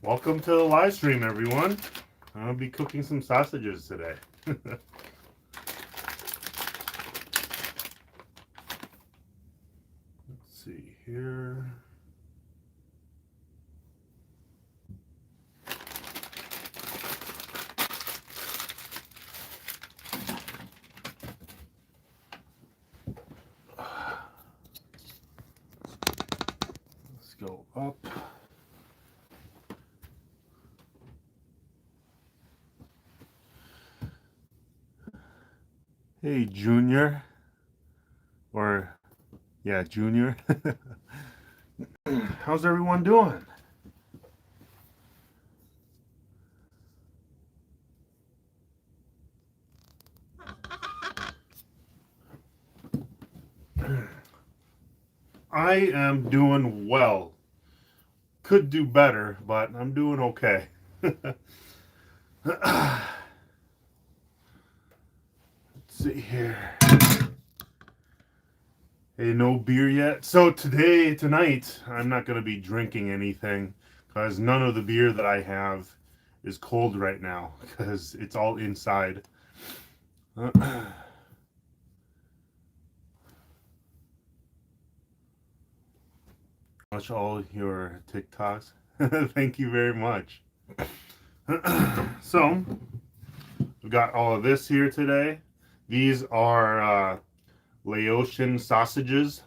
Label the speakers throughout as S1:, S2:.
S1: Welcome to the live stream, everyone. I'll be cooking some sausages today. Let's see here. Let's go up. Hey, Junior. Or, yeah, Junior. How's everyone doing? I am doing well. Could do better, but I'm doing okay. Let's see here. Hey, no beer yet. So tonight, I'm not going to be drinking anything because none of the beer that I have is cold right now because it's all inside. Watch all your TikToks. Thank you very much. So, we've got all of this here today. These are Laotian sausages.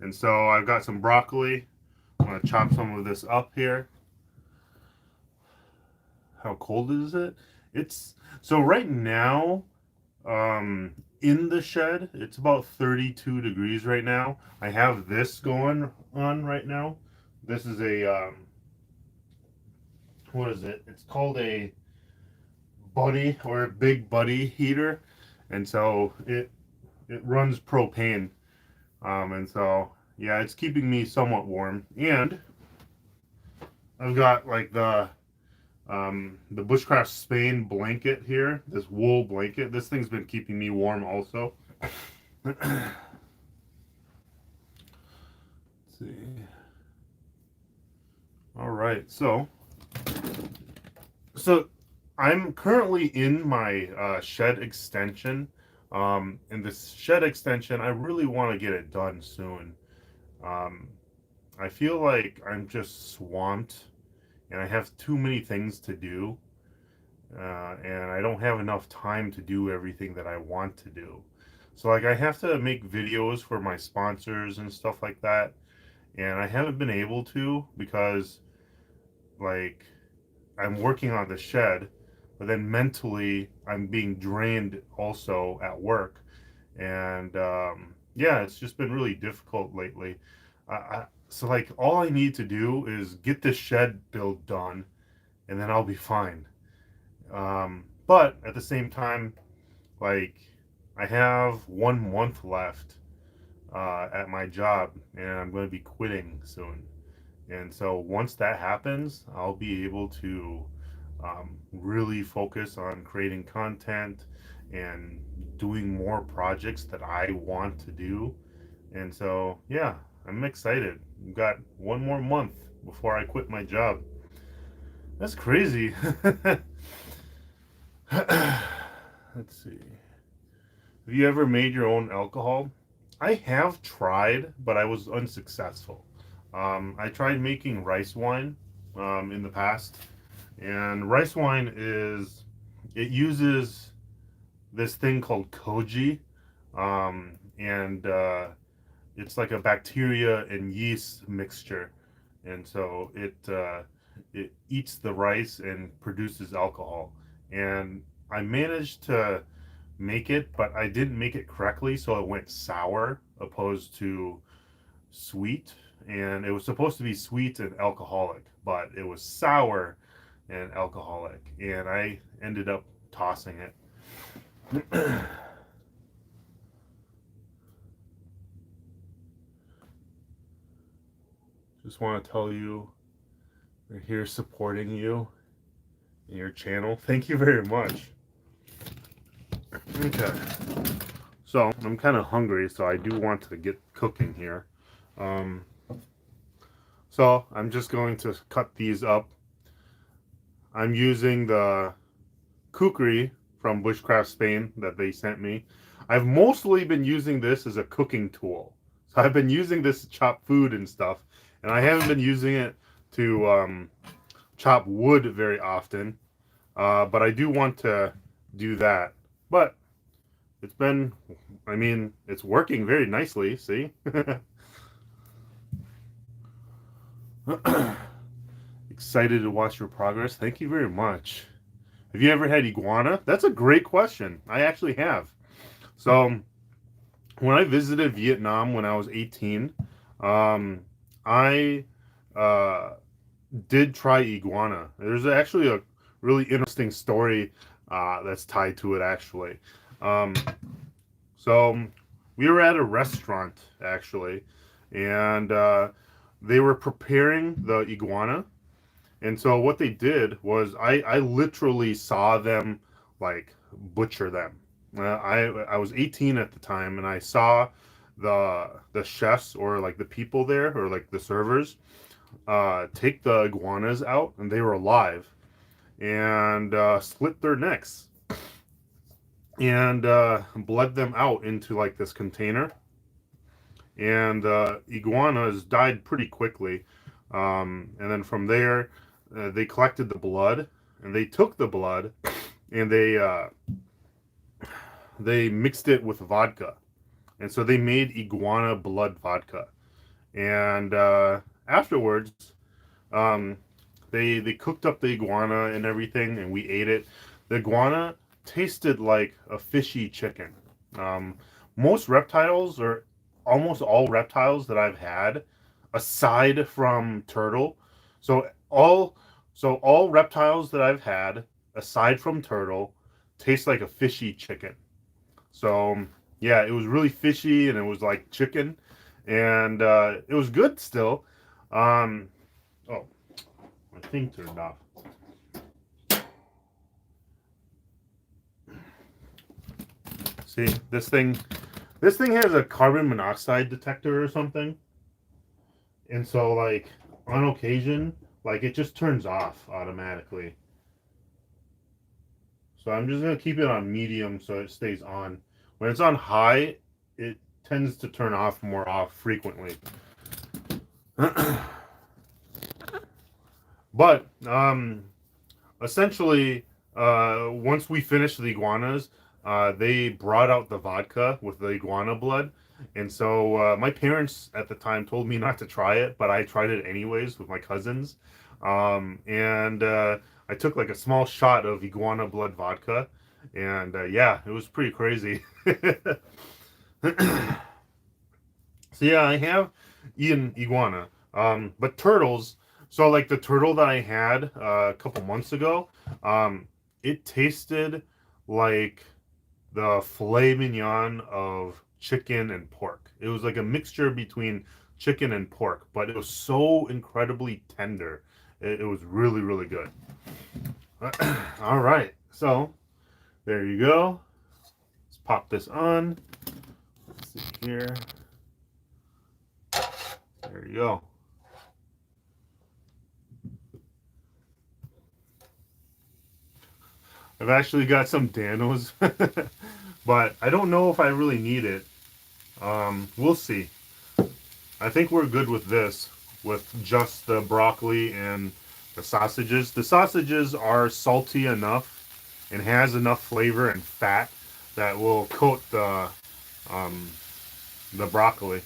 S1: And so I've got some broccoli. I'm going to chop some of this up here. How cold is it? It's so right now in the shed it's about 32 degrees right now. I have this going on right now. This is a what is it? It's called a buddy or a big buddy heater, and so it runs propane, and so yeah, it's keeping me somewhat warm. And I've got like the Bushcraft Spain blanket here, this wool blanket. This thing's been keeping me warm also. Let's see. All right, so I'm currently in my shed extension. And this shed extension, I really want to get it done soon. I feel like I'm just swamped and I have too many things to do, and I don't have enough time to do everything that I want to do. So like I have to make videos for my sponsors and stuff like that, and I haven't been able to because like I'm working on the shed, but then mentally I'm being drained also at work, and yeah, it's just been really difficult lately. So like all I need to do is get this shed build done, and then I'll be fine. But at the same time, like I have 1 month left at my job, and I'm going to be quitting soon. And so once that happens, I'll be able to really focus on creating content and doing more projects that I want to do. And so, yeah, I'm excited. We've got 1 more month before I quit my job. That's crazy. Let's see. Have you ever made your own alcohol? I have tried, but I was unsuccessful. I tried making rice wine in the past, and rice wine it uses this thing called koji, and it's like a bacteria and yeast mixture, and so it eats the rice and produces alcohol. And I managed to make it, but I didn't make it correctly, so it went sour opposed to sweet. And it was supposed to be sweet and alcoholic, but it was sour and alcoholic, and I ended up tossing it. Just want to tell you we're here supporting you in your channel. Thank you very much. Okay. So I'm kind of hungry, so I do want to get cooking here. So I'm just going to cut these up I'm using the kukri from Bushcraft Spain that they sent me. I've mostly been using this as a cooking tool. So I've been using this to chop food and stuff, and I haven't been using it to chop wood very often. But I do want to do that. But it's been, I mean, it's working very nicely. See? Excited to watch your progress. Thank you very much. Have you ever had iguana? That's a great question. I actually have. So when I visited Vietnam when I was 18, I uh, did try iguana. There's actually a really interesting story that's tied to it, actually. Um, so we were at a restaurant, actually, and they were preparing the iguana. And so what they did was I literally saw them like butcher them. I was 18 at the time, and I saw the chefs or like the people there or like the servers take the iguanas out, and they were alive, and slit their necks and bled them out into like this container. And iguanas died pretty quickly. And then from there, they collected the blood, and they took the blood, and they mixed it with vodka, and so they made iguana blood vodka. And afterwards, um, they cooked up the iguana and everything, and we ate it. The iguana tasted like a fishy chicken. Um, Most reptiles, or almost all reptiles that I've had, aside from turtle, so all reptiles that I've had, aside from turtle, taste like a fishy chicken. So yeah, it was really fishy, and it was like chicken, and it was good still. Um, oh, my thing turned off. See, this thing has a carbon monoxide detector or something, and so like on occasion, like it just turns off automatically. So I'm just gonna keep it on medium so it stays on. When it's on high, it tends to turn off more off frequently. But essentially, once we finished the iguanas, they brought out the vodka with the iguana blood. And so my parents at the time told me not to try it, but I tried it anyways with my cousins. And I took like a small shot of iguana blood vodka. And yeah, it was pretty crazy. So yeah, I have eaten iguana. But turtles, so like the turtle that I had a couple months ago, um, it tasted like the filet mignon of chicken and pork. It was like a mixture between chicken and pork, but it was so incredibly tender. It was really, really good. All right, so there you go. Let's pop this on. Let's see here. There you go. I've actually got some Danos, but I don't know if I really need it. We'll see. I think we're good with this, with just the broccoli and the sausages. The sausages are salty enough and has enough flavor and fat that will coat um, the broccoli.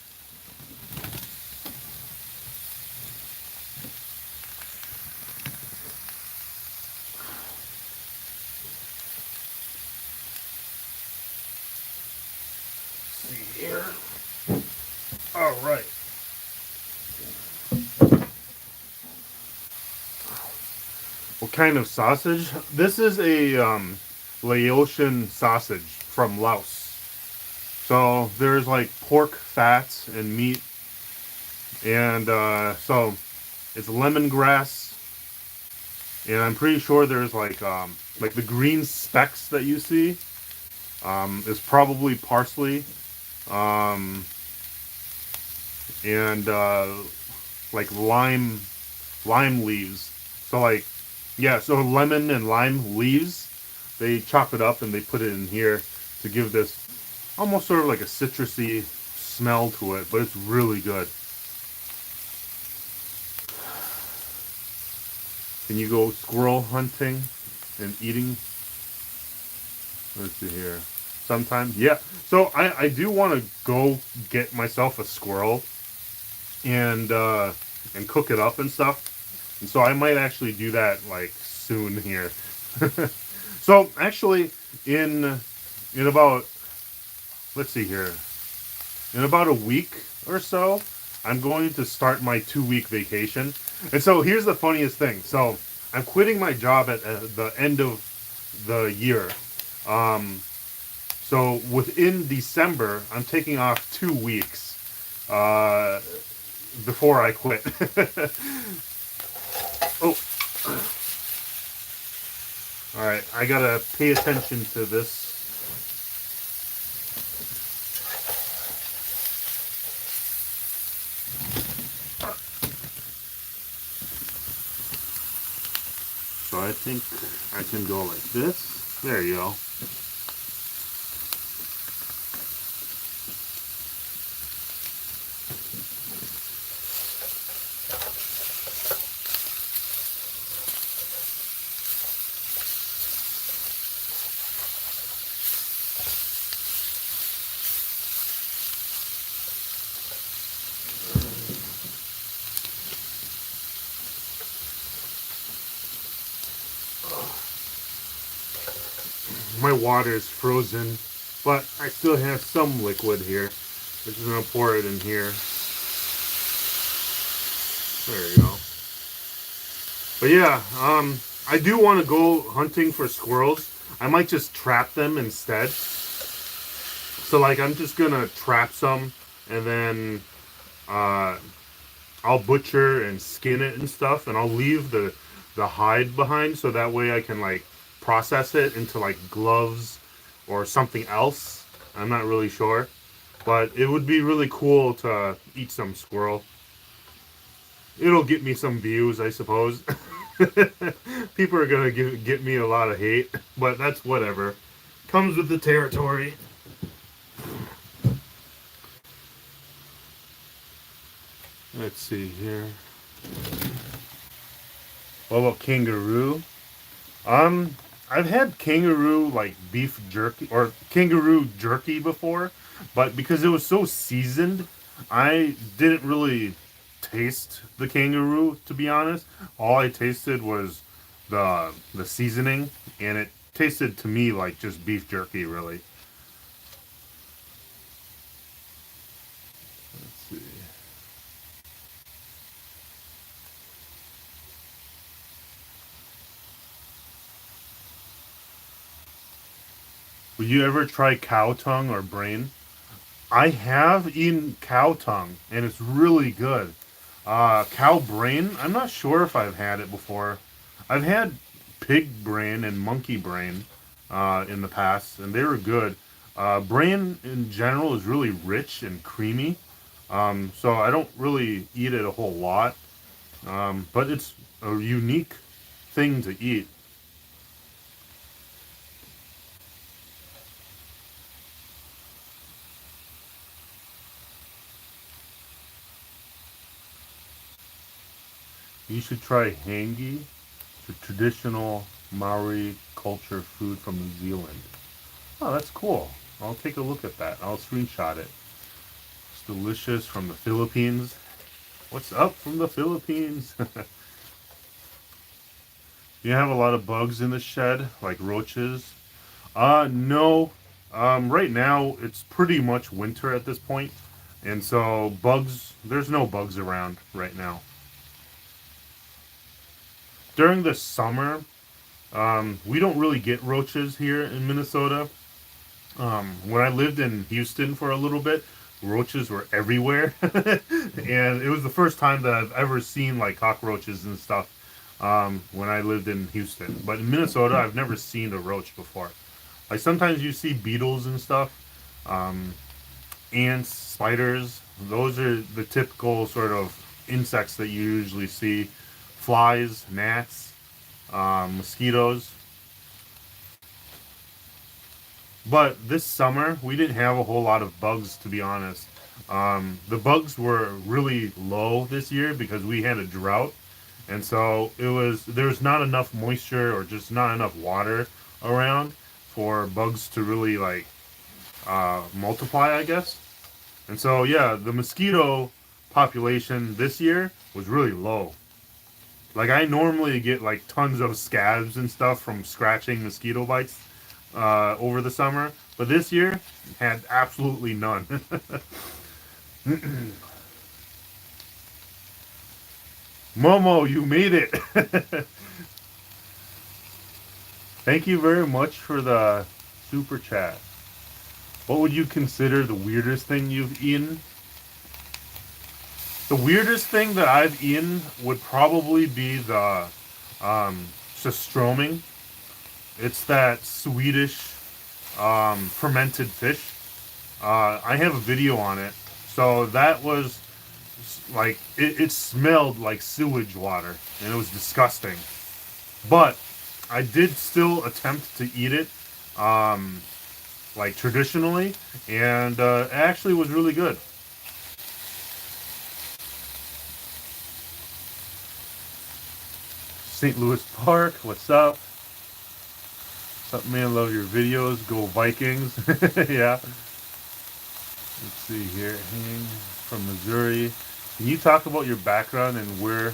S1: Let's see here. All right. What kind of sausage? This is a Laotian sausage from Laos. So there's like pork fats and meat, and so it's lemongrass, and I'm pretty sure there's like the green specks that you see is probably parsley, um, and like lime leaves. So like Yeah, so lemon and lime leaves, they chop it up and they put it in here to give this almost sort of like a citrusy smell to it, but it's really good. Can you go squirrel hunting and eating? Let's see here. Sometimes, yeah. So I do want to go get myself a squirrel and cook it up and stuff. And so I might actually do that like soon here. So actually, in in about, let's see here, in about a week or so, I'm going to start my 2 week vacation. And so here's the funniest thing. So I'm quitting my job at the end of the year. Um, so within December, I'm taking off 2 weeks uh, before I quit. Oh, all right. I gotta pay attention to this. So I think I can go like this. There you go. My water is frozen, but I still have some liquid here, which is gonna pour it in here. There you go. But yeah, I do want to go hunting for squirrels. I might just trap them instead. So like, I'm just gonna trap some, and then uh, I'll butcher and skin it and stuff, and I'll leave the hide behind so that way I can like process it into like gloves or something else. I'm not really sure, but it would be really cool to eat some squirrel. It'll get me some views, I suppose. People are gonna get me a lot of hate, but that's whatever. Comes with the territory. Let's see here. What about kangaroo? Um, I've had kangaroo like beef jerky or kangaroo jerky before, but because it was so seasoned, I didn't really taste the kangaroo, to be honest. All I tasted was the seasoning, and it tasted to me like just beef jerky, really. Let's see. Would you ever try cow tongue or brain? I have eaten cow tongue, and it's really good. Cow brain, I'm not sure if I've had it before. I've had pig brain and monkey brain in the past, and they were good. Brain in general is really rich and creamy, so I don't really eat it a whole lot, but it's a unique thing to eat. You should try hangi, the traditional Maori culture food from New Zealand. Oh, that's cool. I'll take a look at that. I'll screenshot it. It's delicious from the Philippines. What's up from the Philippines? You have a lot of bugs in the shed, like roaches. No. Right now it's pretty much winter at this point, and so there's no bugs around right now. During the summer, we don't really get roaches here in Minnesota. When I lived in Houston for a little bit, roaches were everywhere, and it was the first time that I've ever seen like cockroaches and stuff. When I lived in Houston, but in Minnesota, I've never seen a roach before. Like sometimes you see beetles and stuff, um, ants, spiders. Those are the typical sort of insects that you usually see. Flies, gnats. mosquitoes. But this summer, we didn't have a whole lot of bugs, to be honest. The bugs were really low this year because we had a drought, and so there was not enough moisture or just not enough water around for bugs to really like multiply, I guess. And so yeah, the mosquito population this year was really low. Like I normally get like tons of scabs and stuff from scratching mosquito bites over the summer, but this year had absolutely none. Momo, you made it. Thank you very much for the super chat. What would you consider the weirdest thing you've eaten? The weirdest thing that I've eaten would probably be the sustroming. It's that Swedish fermented fish. I have a video on it. So that was like it smelled like sewage water, and it was disgusting. But I did still attempt to eat it, like traditionally, and it actually was really good. St. Louis Park, what's up? What's up, man? Love your videos. Go Vikings. Yeah. Let's see here. Hang from Missouri. Can you talk about your background and where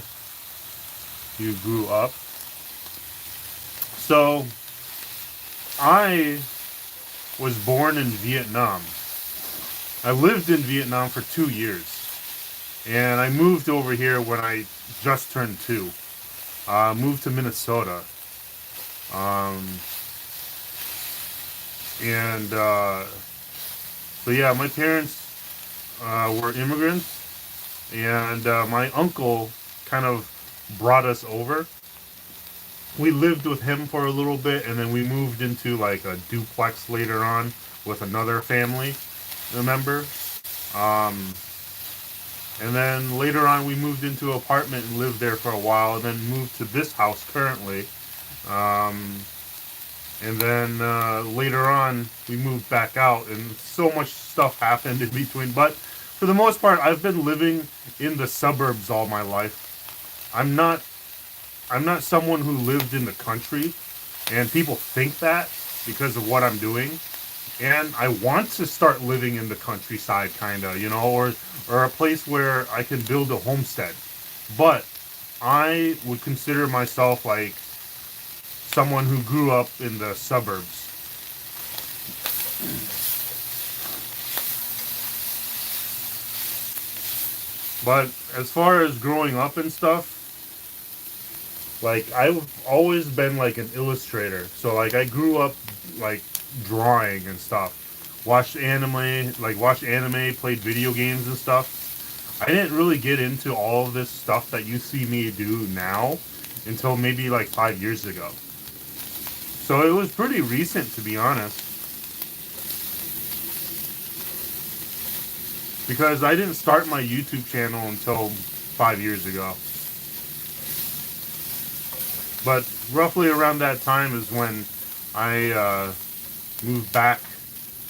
S1: you grew up? So, I was born in Vietnam. I lived in Vietnam for 2 years. And I moved over here when I just turned two. Moved to Minnesota. Um, and so yeah, my parents were immigrants, and my uncle kind of brought us over. We lived with him for a little bit, and then we moved into like a duplex later on with another family member. Um, and then later on, we moved into an apartment and lived there for a while, and then moved to this house currently. Um, and then later on, we moved back out, and so much stuff happened in between. But for the most part, I've been living in the suburbs all my life. I'm not I'm not someone who lived in the country, and people think that because of what I'm doing. And I want to start living in the countryside, kind of, or a place where I can build a homestead. But I would consider myself like someone who grew up in the suburbs. But as far as growing up and stuff, like I've always been like an illustrator. So like I grew up like drawing and stuff. Watched anime, played video games and stuff. I didn't really get into all of this stuff that you see me do now until maybe like 5 years ago. So it was pretty recent, to be honest, because I didn't start my YouTube channel until 5 years ago. But roughly around that time is when I moved back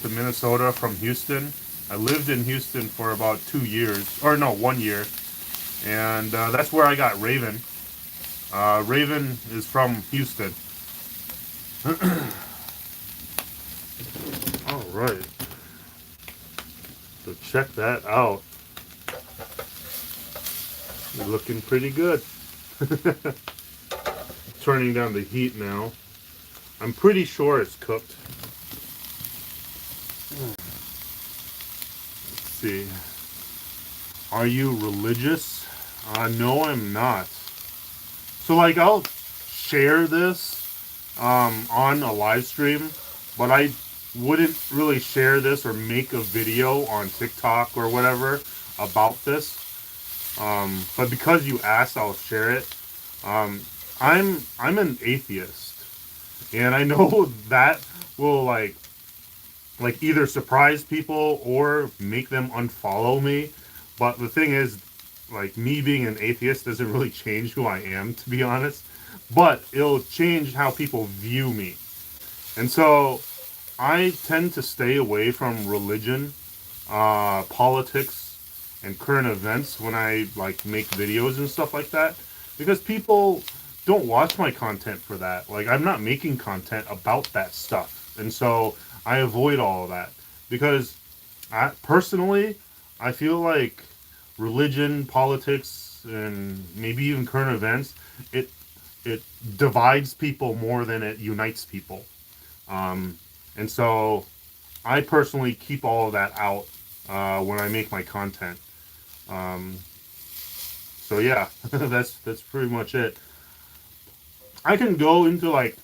S1: to Minnesota from Houston. I lived in Houston for about 2 years, or no, 1 year, and that's where I got Raven. Raven is from Houston. All right, so check that out. You're looking pretty good. Turning down the heat now. I'm pretty sure it's cooked. Let's see. Are you religious? No, I'm not. So, like, I'll share this on a live stream, but I wouldn't really share this or make a video on TikTok or whatever about this. But because you asked, I'll share it. I'm an atheist, and I know that will like either surprise people or make them unfollow me. But the thing is, like me being an atheist doesn't really change who I am, to be honest. but it'll change how people view me. And so I tend to stay away from religion, politics, and current events when I like make videos and stuff like that, because people don't watch my content for that. Like, I'm not making content about that stuff, and so I avoid all of that because I personally I feel like religion, politics, and maybe even current events, it it divides people more than it unites people. Um, and so I personally keep all of that out when I make my content. Um, so yeah, that's pretty much it. I can go into like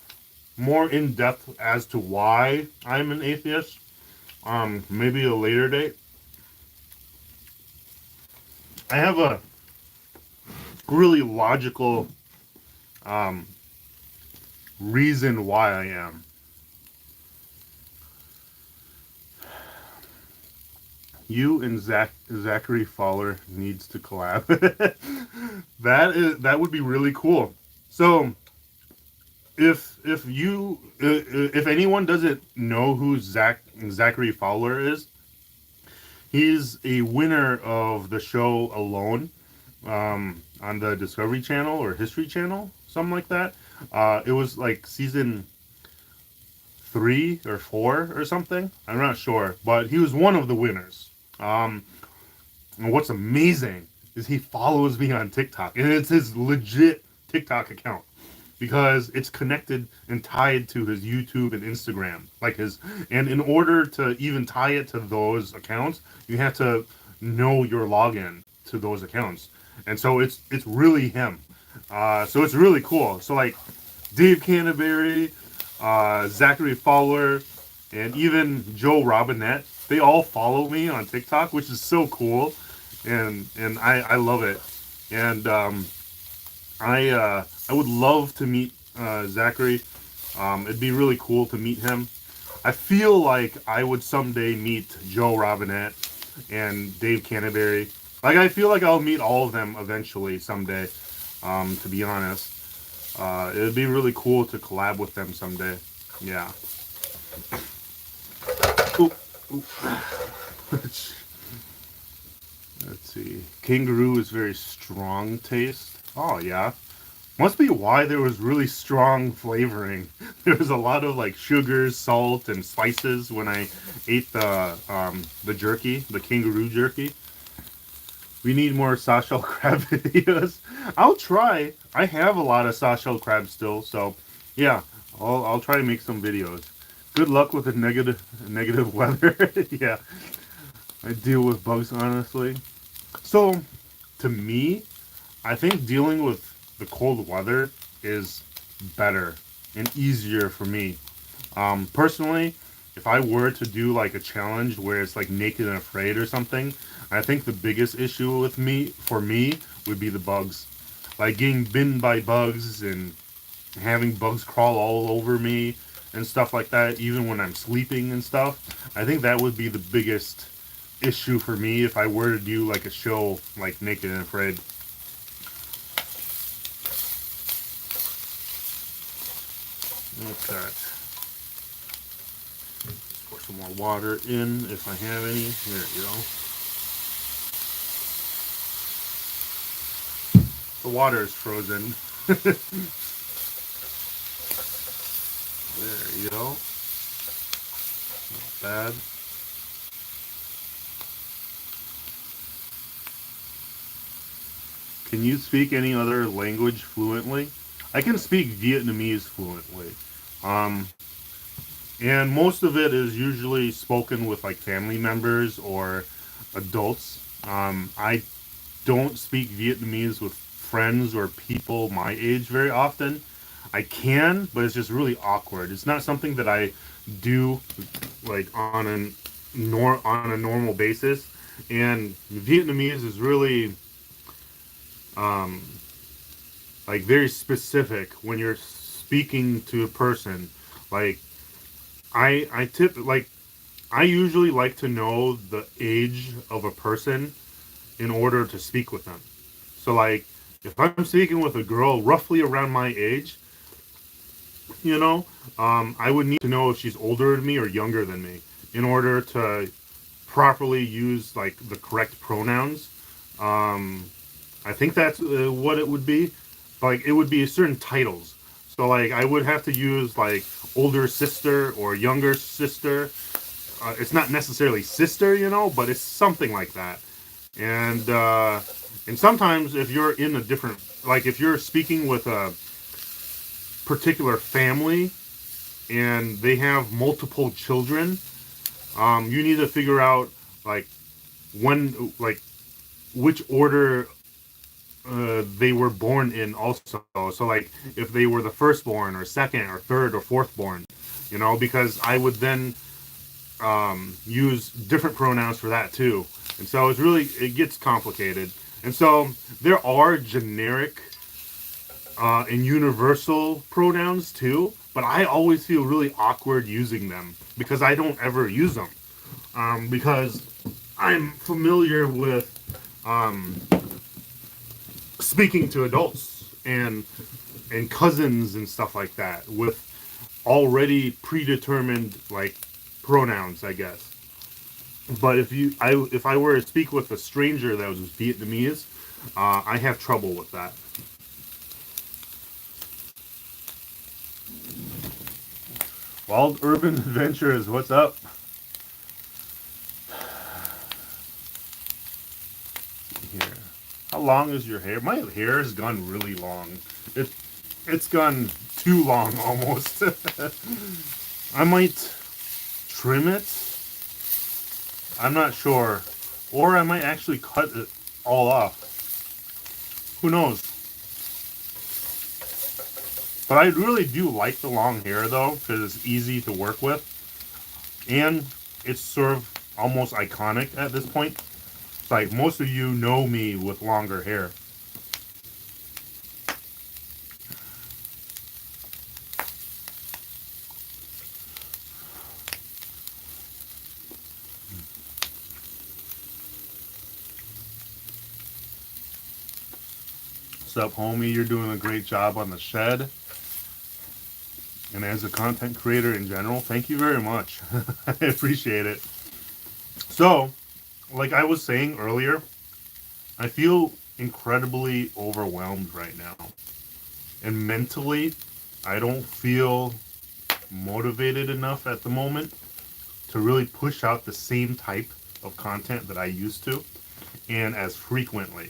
S1: more in depth as to why I'm an atheist. Maybe a later date. I have a really logical um, reason why I am. You and Zachary Fowler needs to collab. That would be really cool. So if anyone doesn't know who Zachary Fowler is, he's a winner of the show Alone, on the Discovery Channel or History Channel, something like that. It was like season 3 or 4 or something. I'm not sure, but he was one of the winners. And what's amazing is he follows me on TikTok, and it's his legit TikTok account because it's connected and tied to his YouTube and Instagram. And in order to even tie it to those accounts, you have to know your login to those accounts, and so it's really him. So it's really cool. So like Dave Canterbury, Zachary Fowler, and even Joe Robinette, they all follow me on TikTok, which is so cool, and I love it. And I would love to meet Zachary. It'd be really cool to meet him. I feel like I would someday meet Joe Robinette and Dave Canterbury. Like, I feel like I'll meet all of them eventually someday. To be honest, it'd be really cool to collab with them someday. Yeah. Ooh, ooh. Let's see. Kangaroo is very strong taste. Oh yeah. Must be why there was really strong flavoring. There was a lot of like sugars, salt, and spices when I ate the jerky, the kangaroo jerky. We need more sawshell crab videos. I'll try. I have a lot of sawshell crab still, so yeah, I'll try to make some videos. Good luck with the negative weather. Yeah, I deal with bugs honestly. So, to me, I think dealing with the cold weather is better and easier for me. Personally, if I were to do like a challenge where it's like naked and afraid or something, I think the biggest issue for me, would be the bugs. Like getting bitten by bugs and having bugs crawl all over me and stuff like that, even when I'm sleeping and stuff. I think that would be the biggest issue for me if I were to do like a show like Naked and Afraid. Okay. Pour some more water in if I have any. There you go. The water is frozen. There you go. Not bad. Can you speak any other language fluently? I can speak Vietnamese fluently. Um, and most of it is usually spoken with like family members or adults. I don't speak Vietnamese with friends or people my age very often. I can, but it's just really awkward. It's not something that I do like on a normal basis. And Vietnamese is really um, like very specific when you're speaking to a person. Like I usually like to know the age of a person in order to speak with them. So like if I'm speaking with a girl roughly around my age, you know, I would need to know if she's older than me or younger than me in order to properly use like the correct pronouns. Um, I think that's what it would be. Like it would be certain titles. So like I would have to use like older sister or younger sister. It's not necessarily sister, you know, but it's something like that. And sometimes if you're in a different, like if you're speaking with a particular family and they have multiple children, you need to figure out like when, like which order they were born in also. So like if they were the firstborn or second or third or fourthborn, you know, because I would then use different pronouns for that too. And so it gets complicated. And so there are generic and universal pronouns too, but I always feel really awkward using them because I don't ever use them. Because I'm familiar with um, speaking to adults and cousins and stuff like that with already predetermined like pronouns, I guess. But if I were to speak with a stranger that was Vietnamese, I have trouble with that. Wild Urban Adventures, what's up? Here, how long is your hair? My hair has gone really long. It it's gone too long almost. I might trim it. I'm not sure, or I might actually cut it all off. Who knows? But I really do like the long hair though, because it's easy to work with, and it's sort of almost iconic at this point. It's like most of you know me with longer hair. What's up, homie? You're doing a great job on the shed. And as a content creator in general, thank you very much. I appreciate it. So, like I was saying earlier, I feel incredibly overwhelmed right now. And mentally, I don't feel motivated enough at the moment to really push out the same type of content that I used to and as frequently.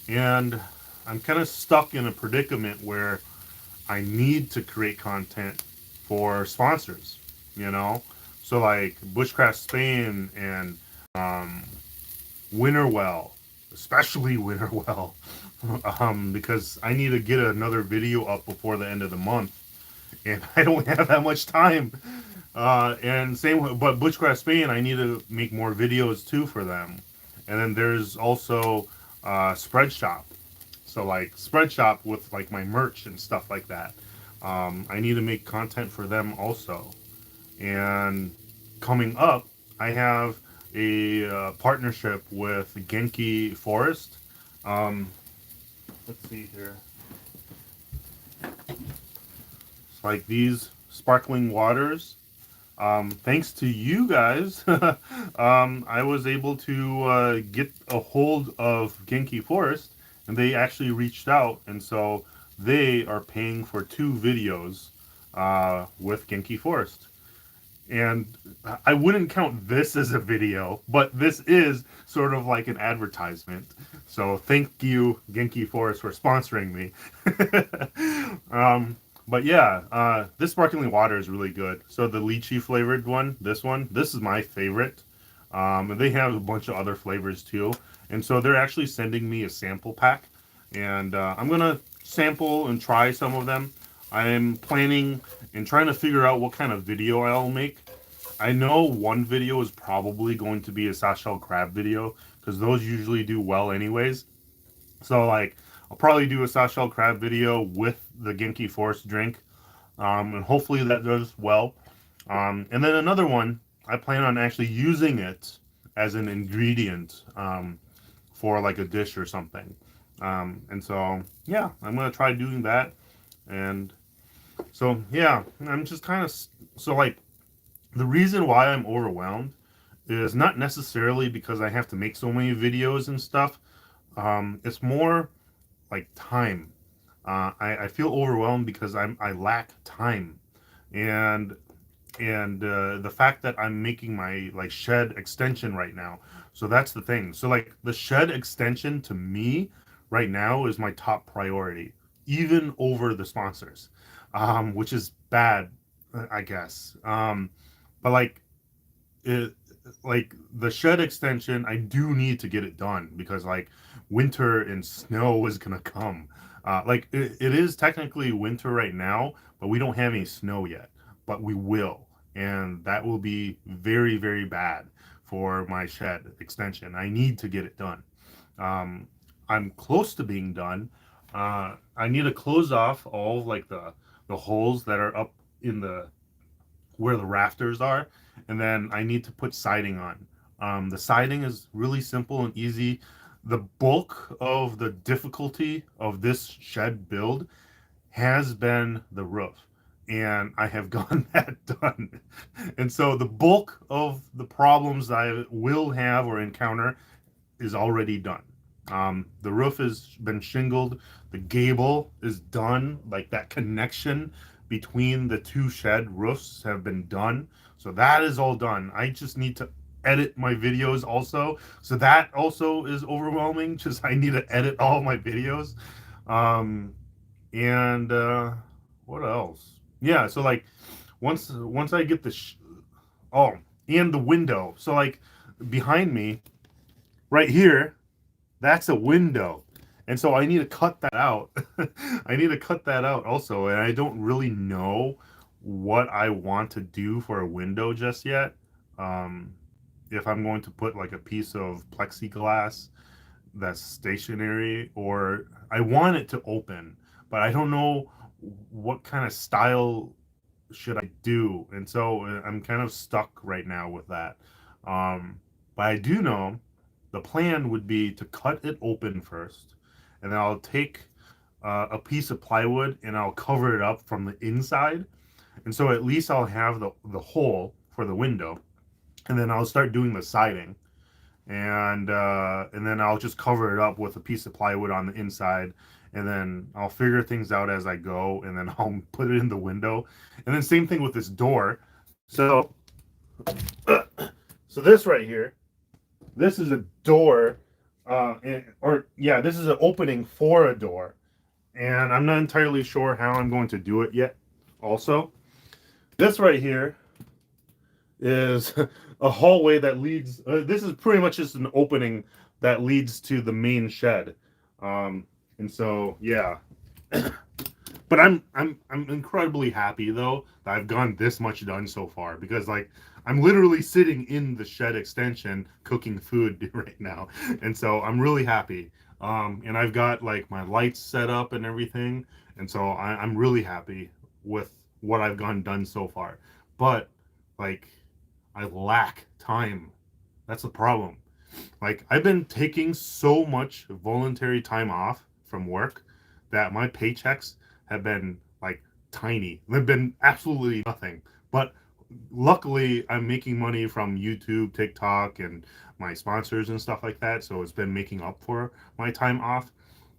S1: And I'm kind of stuck in a predicament where I need to create content for sponsors, you know? So like Bushcraft Spain and um, Winterwell, especially Winterwell, because I need to get another video up before the end of the month, and I don't have that much time. And same, but Bushcraft Spain, I need to make more videos too for them. And then there's also Spread Shop. So like Spread Shop with like my merch and stuff like that. I need to make content for them also. And coming up, I have a partnership with Genki Forest. Um, let's see here. It's like these sparkling waters. Thanks to you guys, I was able to get a hold of Genki Forest, and they actually reached out, and so they are paying for 2 videos with Genki Forest. And I wouldn't count this as a video, but this is sort of like an advertisement. So thank you, Genki Forest, for sponsoring me. But yeah, this sparkling water is really good. So the lychee flavored one, this is my favorite. And they have a bunch of other flavors too. And so they're actually sending me a sample pack. And I'm going to sample and try some of them. I'm planning and trying to figure out what kind of video I'll make. I know one video is probably going to be a softshell crab video because those usually do well anyways. So like I'll probably do a softshell crab video with the Genki Forest drink, and hopefully that does well. And then another one, I plan on actually using it as an ingredient for like a dish or something. And so, yeah, I'm going to try doing that. And so, yeah, I'm just kind of, so like, the reason why I'm overwhelmed is not necessarily because I have to make so many videos and stuff. It's more like time. I feel overwhelmed because I lack time, and the fact that I'm making my like shed extension right now. So that's the thing. So like the shed extension to me right now is my top priority, even over the sponsors, which is bad, I guess. But it, like the shed extension, I do need to get it done because like winter and snow is gonna come. It is technically winter right now, but we don't have any snow yet. But we will, and that will be very very bad for my shed extension. I need to get it done. Um, I'm close to being done. I need to close off all of like the holes that are up in the where the rafters are, and then I need to put siding on. The siding is really simple and easy. The bulk of the difficulty of this shed build has been the roof, and I have gotten that done. And so the bulk of the problems I will have or encounter is already done. The roof has been shingled. The gable is done. Like that connection between the two shed roofs have been done. So that is all done. I just need to edit my videos also. So that also is overwhelming. Just I need to edit all my videos. Um, and what else? Yeah. So like once I get oh, and the window. So like behind me right here, that's a window. And so I need to cut that out. I need to cut that out also. And I don't really know what I want to do for a window just yet. Um, if I'm going to put like a piece of plexiglass that's stationary, or I want it to open, but I don't know what kind of style should I do. And so I'm kind of stuck right now with that. But I do know the plan would be to cut it open first, and then I'll take a piece of plywood and I'll cover it up from the inside, and so at least I'll have the hole for the window, and then I'll start doing the siding, and then I'll just cover it up with a piece of plywood on the inside, and then I'll figure things out as I go, and then I'll put it in the window, and then same thing with this door. So, so this right here, this is a door, or yeah, this is an opening for a door, and I'm not entirely sure how I'm going to do it yet. Also, this right here is a hallway that leads. This is pretty much just an opening that leads to the main shed, and so yeah. But I'm incredibly happy though that I've gotten this much done so far, because like I'm literally sitting in the shed extension cooking food right now, and so I'm really happy. And I've got like my lights set up and everything, and so I'm really happy with what I've gotten done so far. But like I lack time. That's the problem. Like I've been taking so much voluntary time off from work that my paychecks have been like tiny. They've been absolutely nothing. But luckily I'm making money from YouTube, TikTok, and my sponsors and stuff like that, so it's been making up for my time off.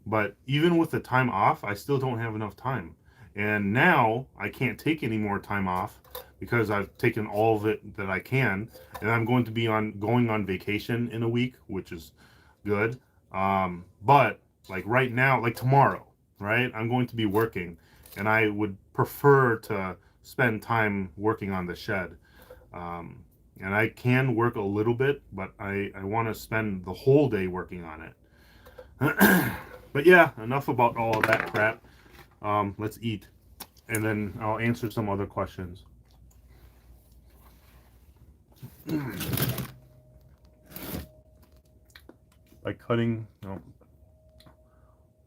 S1: But even with the time off, I still don't have enough time. And now I can't take any more time off because I've taken all of it that I can, and I'm going to be going on vacation in a week, which is good. But like right now, like tomorrow, right? I'm going to be working, and I would prefer to spend time working on the shed. Um, and I can work a little bit, but I want to spend the whole day working on it. But yeah, enough about all of that crap. Let's eat, and then I'll answer some other questions. By cutting, no,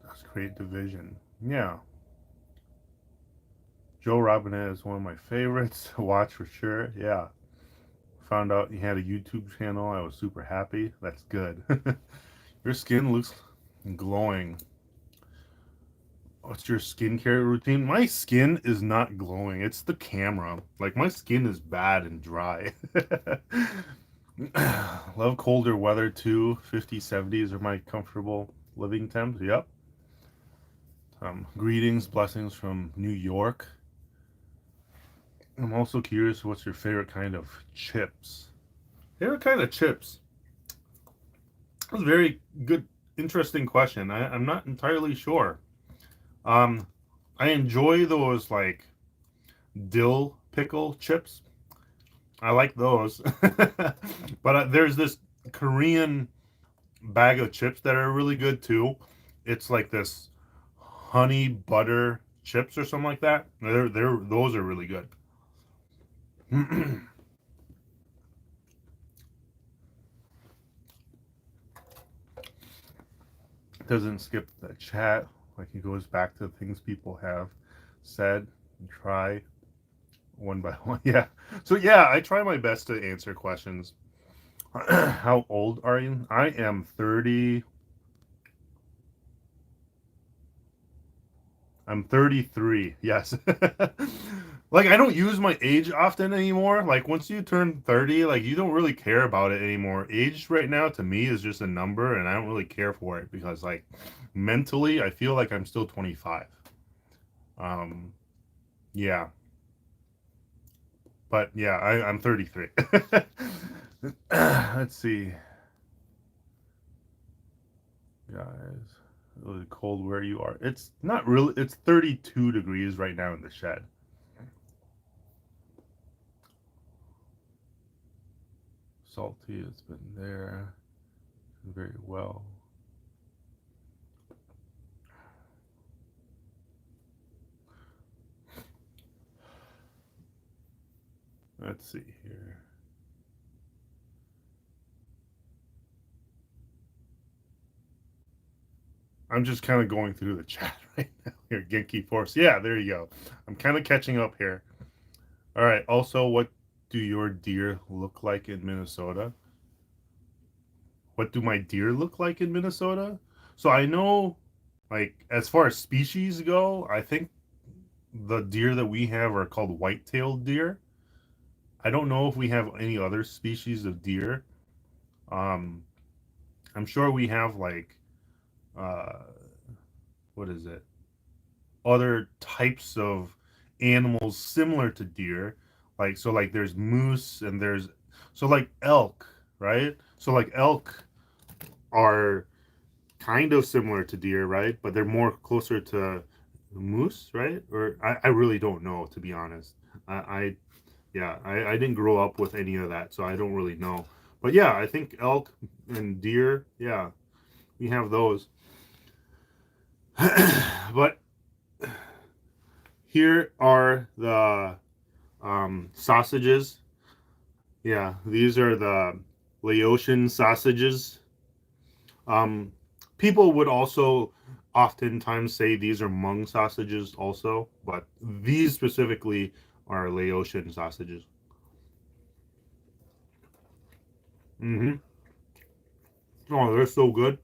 S1: let's create division. Yeah, Joe Robinette is one of my favorites to watch for sure. Yeah, found out he had a YouTube channel. I was super happy. That's good. Your skin looks Glowing. What's your skincare routine? My skin is not glowing. It's the camera. Like my skin is bad and dry. Love colder weather too. 50s, 70s are my comfortable living temps. Yep. Greetings, blessings from New York. I'm also curious, what's your favorite kind of chips? Favorite kind of chips? That's a very good, interesting question. I'm not entirely sure. Um, I enjoy those like dill pickle chips. I like those. But there's this Korean bag of chips that are really good too. It's like this honey butter chips or something like that. They're those are really good. Doesn't skip the chat. Like he goes back to things people have said and try one by one. Yeah. So yeah, I try my best to answer questions. How old are you? I am 30. I'm 33. Yes. Like I don't use my age often anymore. Like once you turn 30, like you don't really care about it anymore. Age right now to me is just a number and I don't really care for it because like mentally I feel like I'm still 25. Um yeah. But yeah, I'm 33. Let's see. Guys, really cold where you are. It's not really, it's 32 degrees right now in the shed. Salty, it's been there very well. Let's see here. I'm just kind of going through the chat right now here. Genki Forest. Yeah, there you go. I'm kind of catching up here. All right. Also, what do your deer look like in Minnesota? What do my deer look like in Minnesota? So I know, like, as far as species go, I think the deer that we have are called white-tailed deer. I don't know if we have any other species of deer. Um, I'm sure we have like uh, what is it? Other types of animals similar to deer. Like so like there's moose and there's so like elk, right? So like elk are kind of similar to deer, right? But they're more closer to moose, right? Or I really don't know to be honest. I yeah, I didn't grow up with any of that, so I don't really know. But yeah, I think elk and deer, yeah, we have those. But here are the sausages. Yeah, these are the Laotian sausages. Um, People would also oftentimes say these are Hmong sausages also, but these specifically are Laotian sausages. Mm-hmm. Oh, they're so good.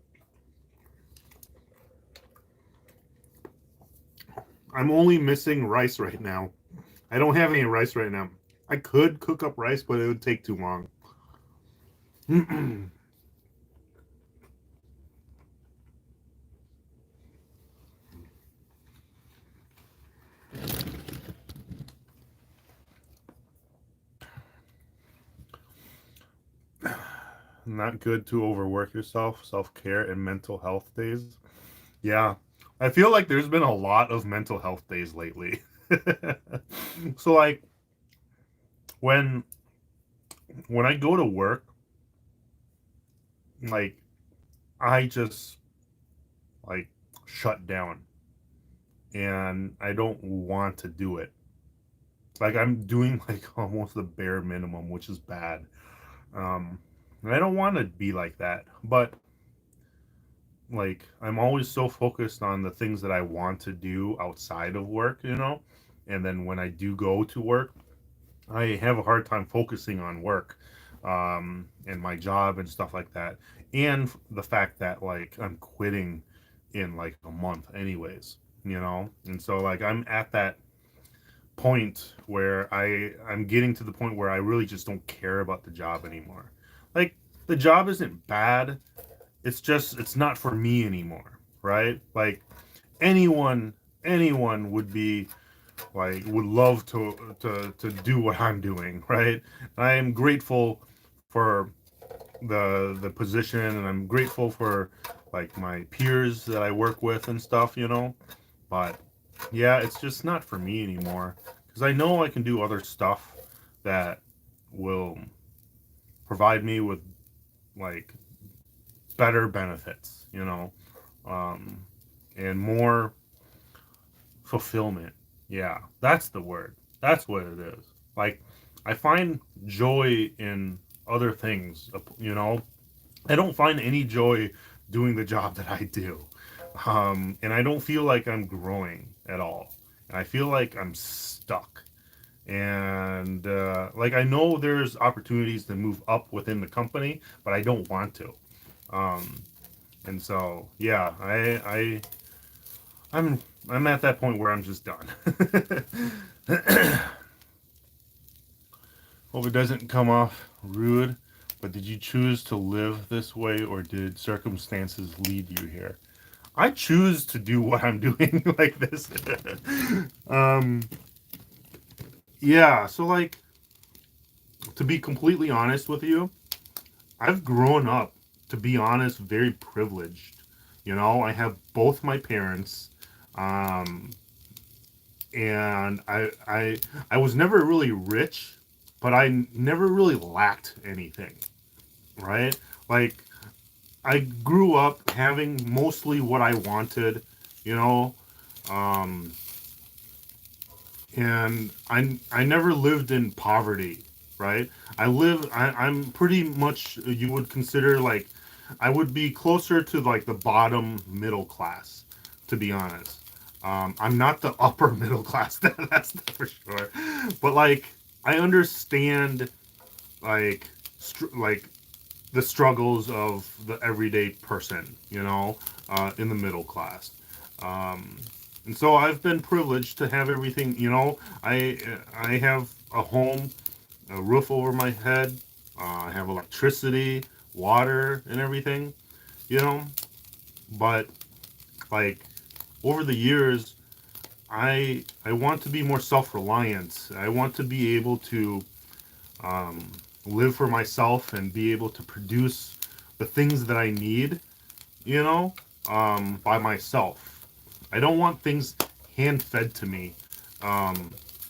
S1: I'm only missing rice right now. I don't have any rice right now. I could cook up rice, but it would take too long. Not good to overwork yourself, self care, and mental health days. Yeah, I feel like there's been a lot of mental health days lately. So, like, when I go to work, like, I just like shut down and I don't want to do it. Like, I'm doing like almost the bare minimum, which is bad. Um, and I don't want to be like that, but like I'm always so focused on the things that I want to do outside of work, you know? And then when I do go to work, I have a hard time focusing on work and my job and stuff like that. And the fact that like I'm quitting. in like a month anyways, and so like I'm at that point where I'm getting to the point where I really just don't care about the job anymore. Like the job isn't bad, it's just it's not for me anymore, right? Like anyone anyone would be like would love to do what I'm doing, right? I am grateful for the position, and I'm grateful for like my peers that I work with and stuff, but yeah, it's just not for me anymore because I know I can do other stuff that will provide me with like better benefits, um, and more fulfillment. Yeah, that's the word. That's what it is. Like, I find joy in other things, I don't find any joy doing the job that I do. And I don't feel like I'm growing at all. And I feel like I'm stuck. And like I know there's opportunities to move up within the company, but I don't want to. Um, and so yeah, I'm I'm at that point where I'm just done. Hope it doesn't come off rude, but did you choose to live this way or did circumstances lead you here? I choose to do what I'm doing like this. um yeah, so like to be completely honest with you, I've grown up, to be honest, very privileged. I have both my parents. Um and I was never really rich, but I never really lacked anything, right? Like I grew up having mostly what I wanted, you know, um, and I never lived in poverty, right? I'm pretty much you would consider like I would be closer to like the bottom middle class, to be honest. I'm not the upper middle class, that's for sure. But like I understand like like the struggles of the everyday person, in the middle class. Um, and so I've been privileged to have everything. I have a home, a roof over my head. I have electricity, water, and everything. You know, but like over the years, I want to be more self-reliant. I want to be able to um, live for myself and be able to produce the things that I need, by myself. I don't want things hand fed to me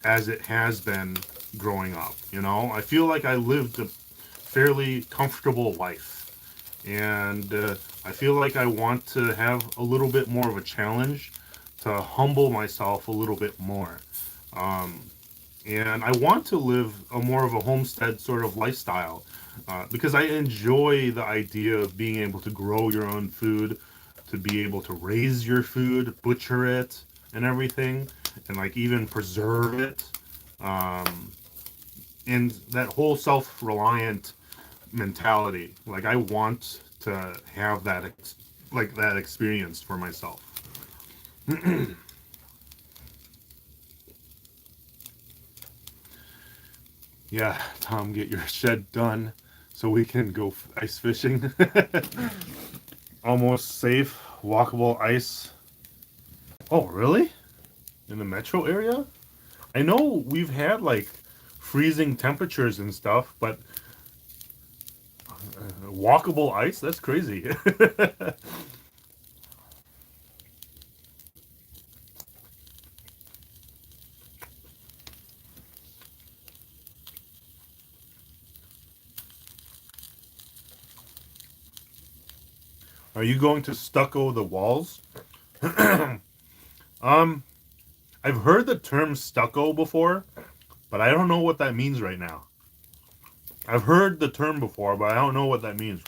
S1: as it has been growing up. I feel like I lived a fairly comfortable life. And I feel like I want to have a little bit more of a challenge to humble myself a little bit more. Um, and I want to live a more of a homestead sort of lifestyle because I enjoy the idea of being able to grow your own food, to be able to raise your food, butcher it, and everything, and like even preserve it. Um, and that whole self-reliant mentality, like I want to have that, like that experience for myself. Yeah, Tom, get your shed done so we can go ice fishing. Almost safe, walkable ice. Oh, really? In the metro area? I know we've had like freezing temperatures and stuff, but walkable ice? That's crazy. Are you going to stucco the walls? um, I've heard the term stucco before, but I don't know what that means right now. I've heard the term before, but I don't know what that means.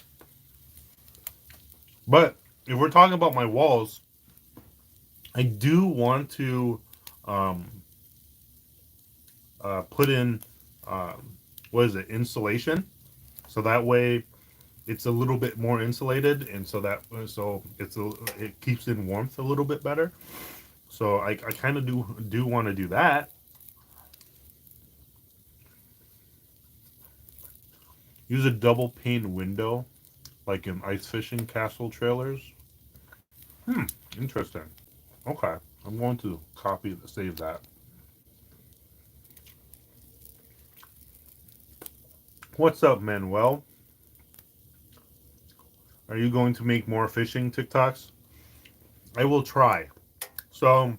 S1: But if we're talking about my walls, I do want to um, put in what is it, insulation, so that way it's a little bit more insulated, and it keeps in warmth a little bit better. So I kind of do want to do that. Use a double pane window like in ice fishing castle trailers. Hmm, interesting. Okay, I'm going to save that. What's up, Manuel? Are you going to make more fishing TikToks? I will try. So,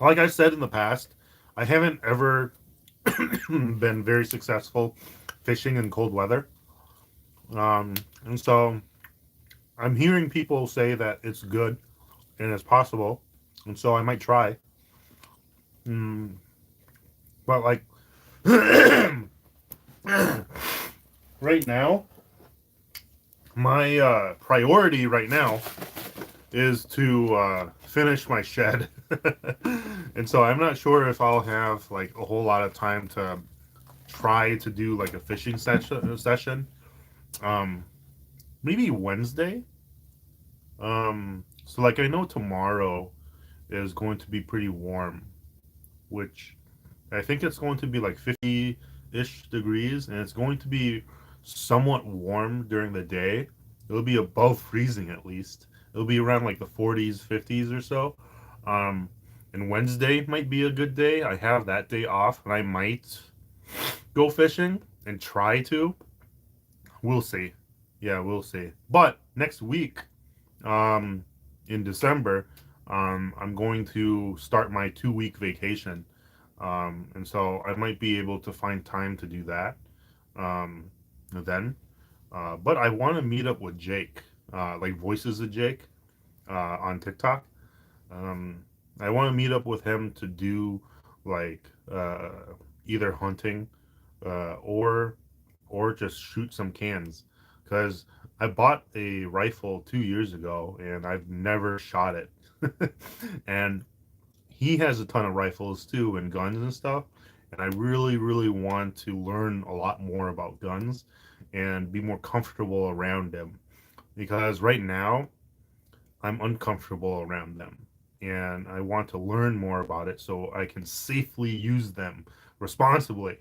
S1: like I said in the past, I haven't ever been very successful fishing in cold weather. And so I'm hearing people say that it's good and it's possible. And so I might try. Mm, but like right now, my priority right now is to finish my shed. And so I'm not sure if I'll have like a whole lot of time to try to do like a fishing session. Um, Maybe Wednesday. So like I know tomorrow is going to be pretty warm, which I think it's going to be like 50-ish degrees, and it's going to be somewhat warm during the day. It'll be above freezing at least. It'll be around like the 40s, 50s or so. Um, and Wednesday might be a good day. I have that day off, and I might go fishing and try to. We'll see. Yeah, we'll see. But next week, um, in December, I'm going to start my 2 week vacation. And so I might be able to find time to do that then. But I want to meet up with Jake, like Voices of Jake on TikTok. Um, I want to meet up with him to do like either hunting or just shoot some cans because I bought a rifle 2 years ago and I've never shot it. And he has a ton of rifles too and guns and stuff. And I really, really want to learn a lot more about guns and be more comfortable around them because right now I'm uncomfortable around them. And I want to learn more about it so I can safely use them responsibly.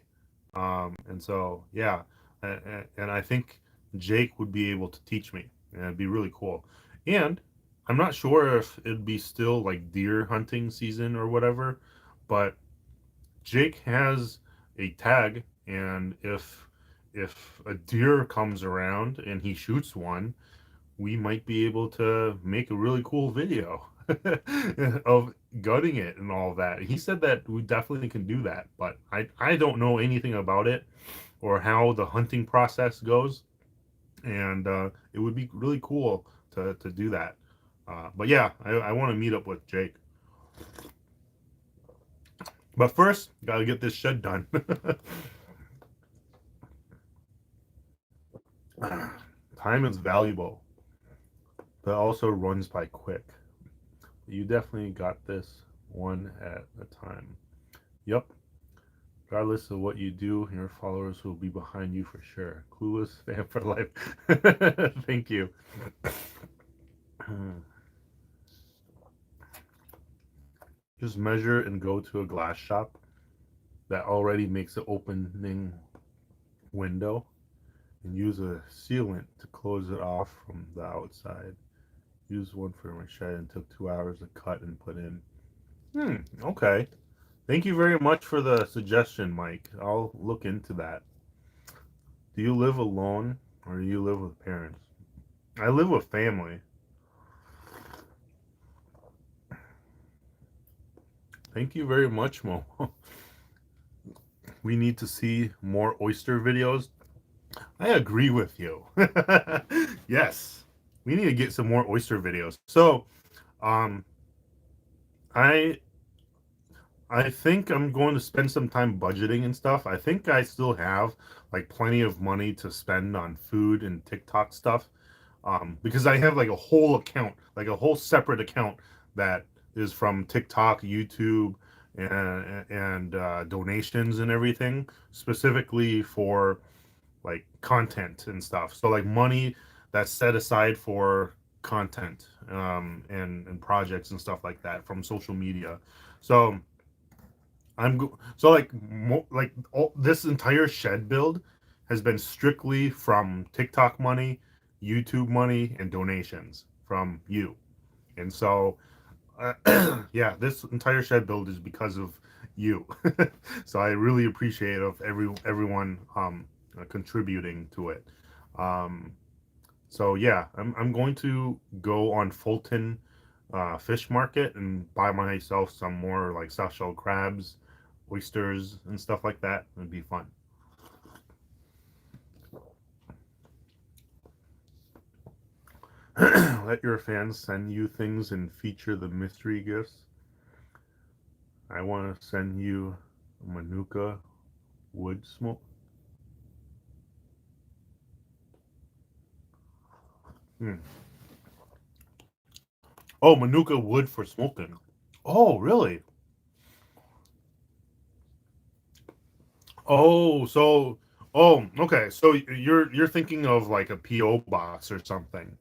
S1: And so, yeah, and I think Jake would be able to teach me, and it'd be really cool. And I'm not sure if it'd be still like deer hunting season or whatever, but Jake has a tag, and if a deer comes around and he shoots one, we might be able to make a really cool video of gutting it and all that. He said that we definitely can do that, but I don't know anything about it or how the hunting process goes, and it would be really cool to do that. But yeah, I want to meet up with Jake. But first, gotta get this shed done. Time is valuable, but also runs by quick. You definitely got this one at a time. Yep. Regardless of what you do, your followers will be behind you for sure. Clueless fan for life. Thank you. Just measure and go to a glass shop that already makes an opening window and use a sealant to close it off from the outside. Use one for my shed and took 2 hours to cut and put in. Okay. Thank you very much for the suggestion, Mike. I'll look into that. Do you live alone or do you live with parents? I live with family. Thank you very much, Mo. We need to see more oyster videos. I agree with you. Yes. We need to get some more oyster videos. So, um, I I think I'm going to spend some time budgeting and stuff. I think I still have like plenty of money to spend on food and TikTok stuff. Because I have like a whole account, like a whole separate account that is from TikTok, YouTube, and donations and everything, specifically for like content and stuff. So like money that's set aside for content, and projects and stuff like that from social media. So so like this entire shed build has been strictly from TikTok money, YouTube money, and donations from you. And so yeah, this entire shed build is because of you. So I really appreciate of everyone contributing to it. Um, so yeah, I'm going to go on Fulton fish market and buy myself some more like soft shell crabs, oysters, and stuff like that. It'd be fun. Let your fans send you things and feature the mystery gifts. I want to send you a Manuka wood smoke. Hmm. Oh, Manuka wood for smoking. Oh, really? Oh, so okay. So you're thinking of like a PO box or something.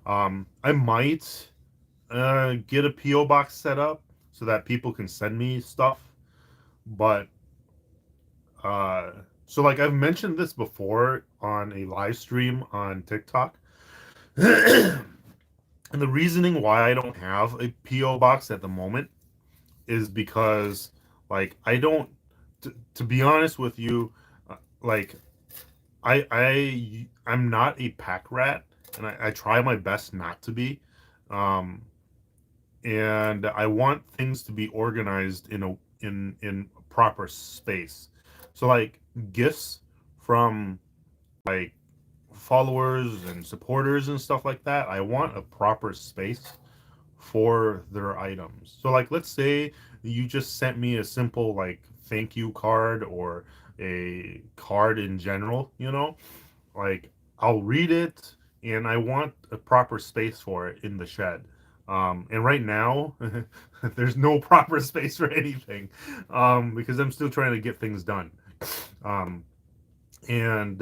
S1: I might get a PO box set up so that people can send me stuff, but uh so like I've mentioned this before on a live stream on TikTok. And the reasoning why I don't have a PO box at the moment is because like I don't to be honest with you, like I'm not a pack rat, and I try my best not to be. Um, and I want things to be organized in proper space. So like gifts from like followers and supporters and stuff like that, I want a proper space for their items. So like let's say you just sent me a simple like thank you card or a card in general, like I'll read it and I want a proper space for it in the shed. And right now there's no proper space for anything, because I'm still trying to get things done. Um, and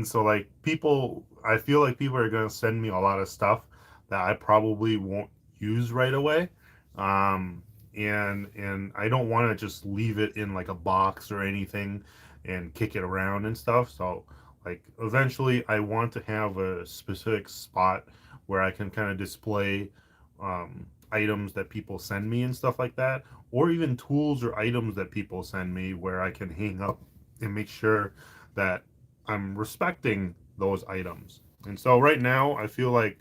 S1: so like people, I feel like people are going to send me a lot of stuff that I probably won't use right away. um and I don't want to just leave it in like a box or anything and kick it around and stuff. So like eventually I want to have a specific spot where I can kind of display items that people send me and stuff like that, or even tools or items that people send me where I can hang up and make sure that I'm respecting those items. And so right now, I feel like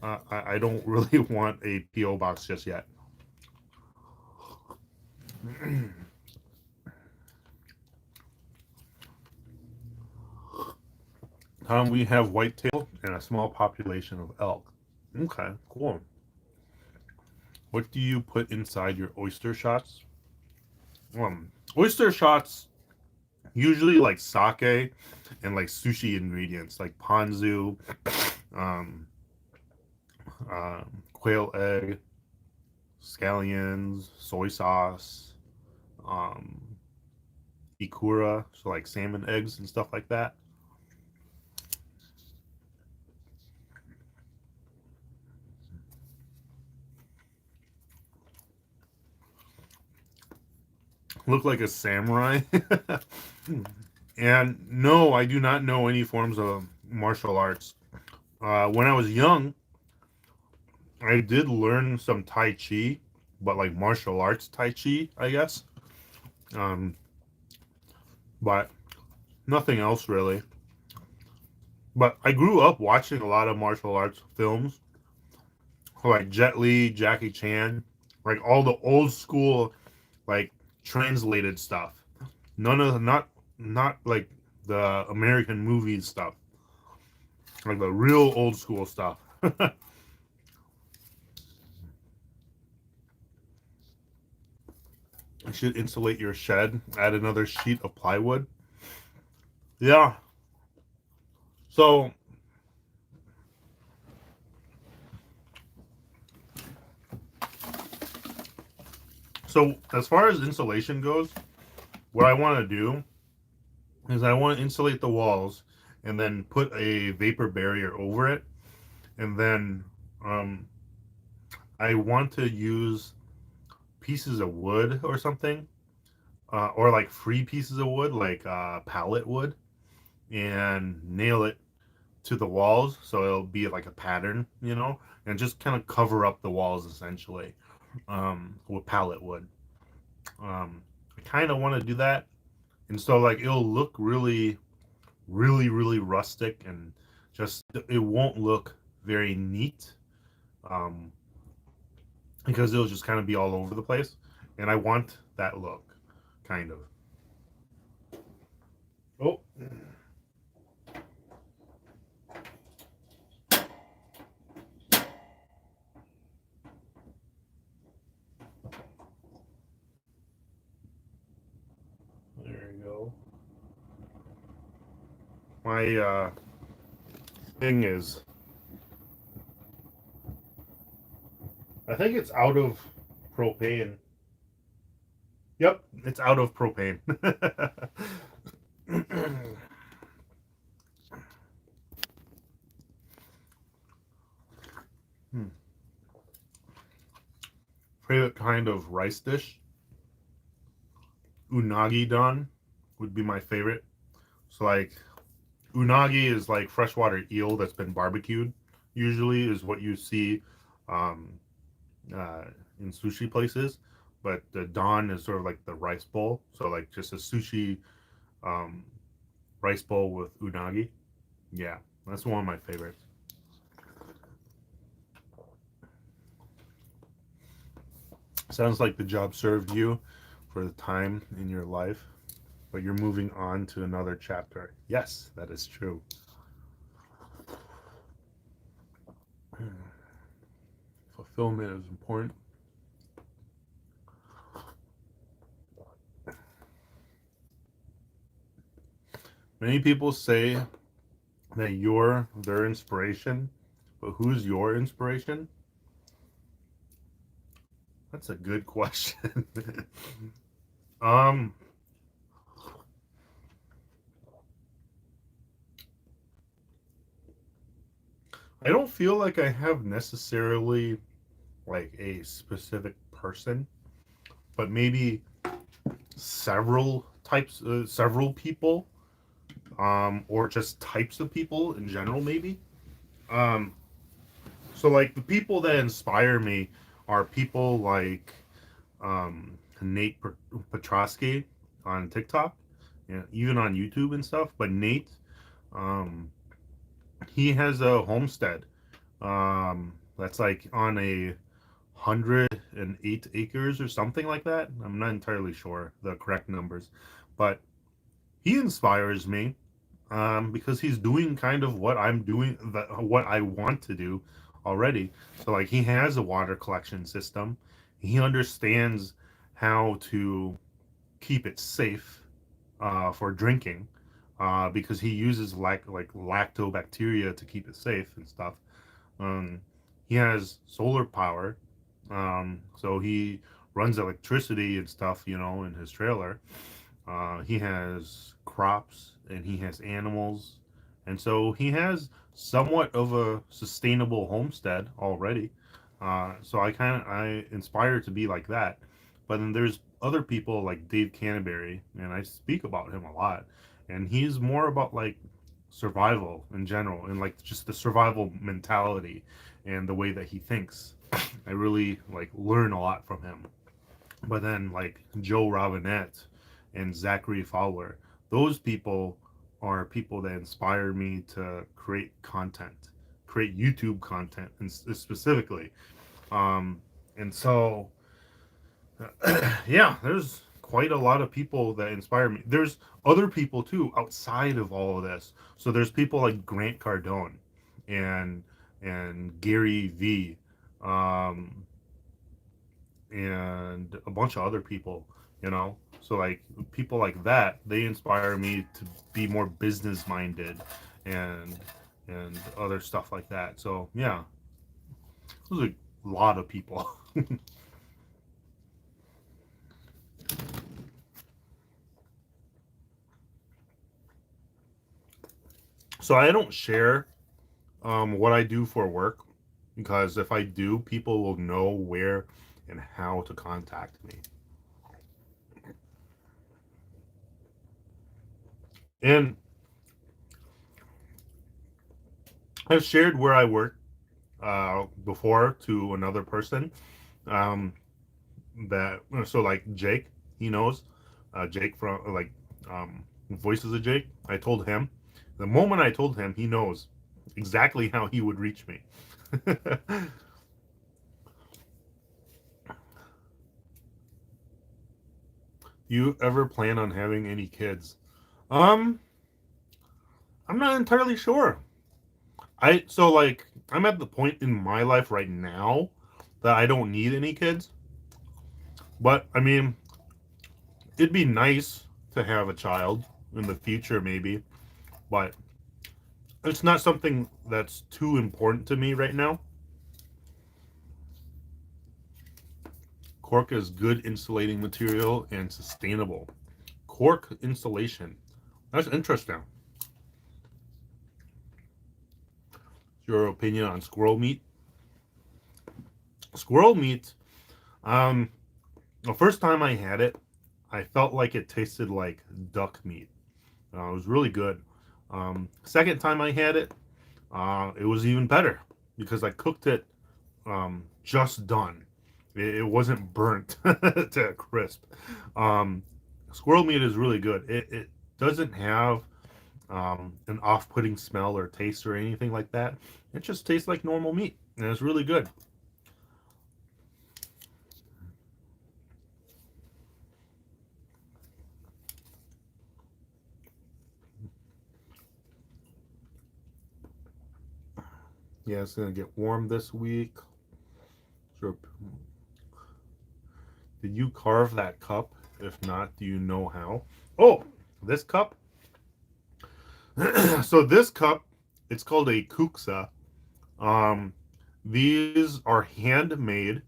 S1: I don't really want a PO box just yet. We have whitetail and a small population of elk. Okay, cool. What do you put inside your oyster shots? Oyster shots usually like sake and like sushi ingredients like ponzu, um, quail egg, scallions, soy sauce, um, ikura, so like salmon eggs and stuff like that. Look like a samurai. And no, I do not know any forms of martial arts. When I was young, I did learn some Tai Chi, but like martial arts Tai Chi, I guess. Um, but nothing else really. But I grew up watching a lot of martial arts films, like Jet Li, Jackie Chan, like all the old school, like translated stuff. None of not like the American movies stuff, like the real old school stuff. I should insulate your shed. Add another sheet of plywood. Yeah. So as far as insulation goes, what I want to do is I want to insulate the walls and then put a vapor barrier over it, and then um, I want to use pieces of wood or something, or like free pieces of wood, like pallet wood, and nail it to the walls so it'll be like a pattern, and just kind of cover up the walls essentially, with pallet wood. I kind of want to do that, and so like it'll look really, really, really rustic, and just it won't look very neat, um, because it'll just kind of be all over the place, and I want that look, kind of. Oh, there you go. My thing is, I think it's out of propane. Yep, it's out of propane. Hmm. Favorite kind of rice dish? Unagi don would be my favorite. So like unagi is like freshwater eel that's been barbecued. Usually is what you see, um, uh, in sushi places, but the don is sort of like the rice bowl. So like just a sushi, um, rice bowl with unagi. Yeah, that's one of my favorites. Sounds like the job served you for the time in your life, but you're moving on to another chapter. Yes, that is true. Fulfillment is important. Many people say that you're their inspiration, but who's your inspiration? That's a good question. um, I don't feel like I have necessarily like a specific person, but maybe several people, or just types of people in general, maybe. Um, so like the people that inspire me are people like, Nate Petrosky on TikTok, yeah, even on YouTube and stuff. But Nate, um, he has a homestead, that's like on 108 acres or something like that. I'm not entirely sure the correct numbers, but he inspires me, because he's doing kind of what I'm doing, what I want to do already. So like he has a water collection system. He understands how to keep it safe, for drinking, because he uses like lactobacteria to keep it safe and stuff. Um, he has solar power, so he runs electricity and stuff, in his trailer. He has crops and he has animals, and so he has somewhat of a sustainable homestead already. So I inspire to be like that. But then there's other people like Dave Canterbury, and I speak about him a lot, and he's more about like survival in general and like just the survival mentality and the way that he thinks. I really like learn a lot from him. But then like Joe Robinette and Zachary Fowler, those people are people that inspire me to create content, create YouTube content, and specifically. Um, and so, yeah, there's quite a lot of people that inspire me. There's other people too outside of all of this. So there's people like Grant Cardone and Gary V. Um, and a bunch of other people, so like people like that, they inspire me to be more business minded, and other stuff like that. So yeah, there's a lot of people. So I don't share what I do for work because if I do, people will know where and how to contact me. And I've shared where I work before to another person. Um, that so like Jake, he knows Jake from Voices of Jake. I told him the moment I told him, he knows exactly how he would reach me. Do you ever plan on having any kids? Um, I'm not entirely sure. I'm at the point in my life right now that I don't need any kids. But I mean, it'd be nice to have a child in the future, maybe. But it's not something that's too important to me right now. Cork is good insulating material and sustainable. Cork insulation. That's interesting. Your opinion on squirrel meat? Squirrel meat. Um, the first time I had it, I felt like it tasted like duck meat. It was really good. Second time I had it, it was even better because I cooked it just done. It wasn't burnt to a crisp. Um, Squirrel meat is really good. It doesn't have an off-putting smell or taste or anything like that. It just tastes like normal meat, and it's really good. Yeah, it's gonna get warm this week. Sure. Did you carve that cup? If not, do you know how? Oh, this cup. So this cup, it's called a kuksa. Um, these are handmade,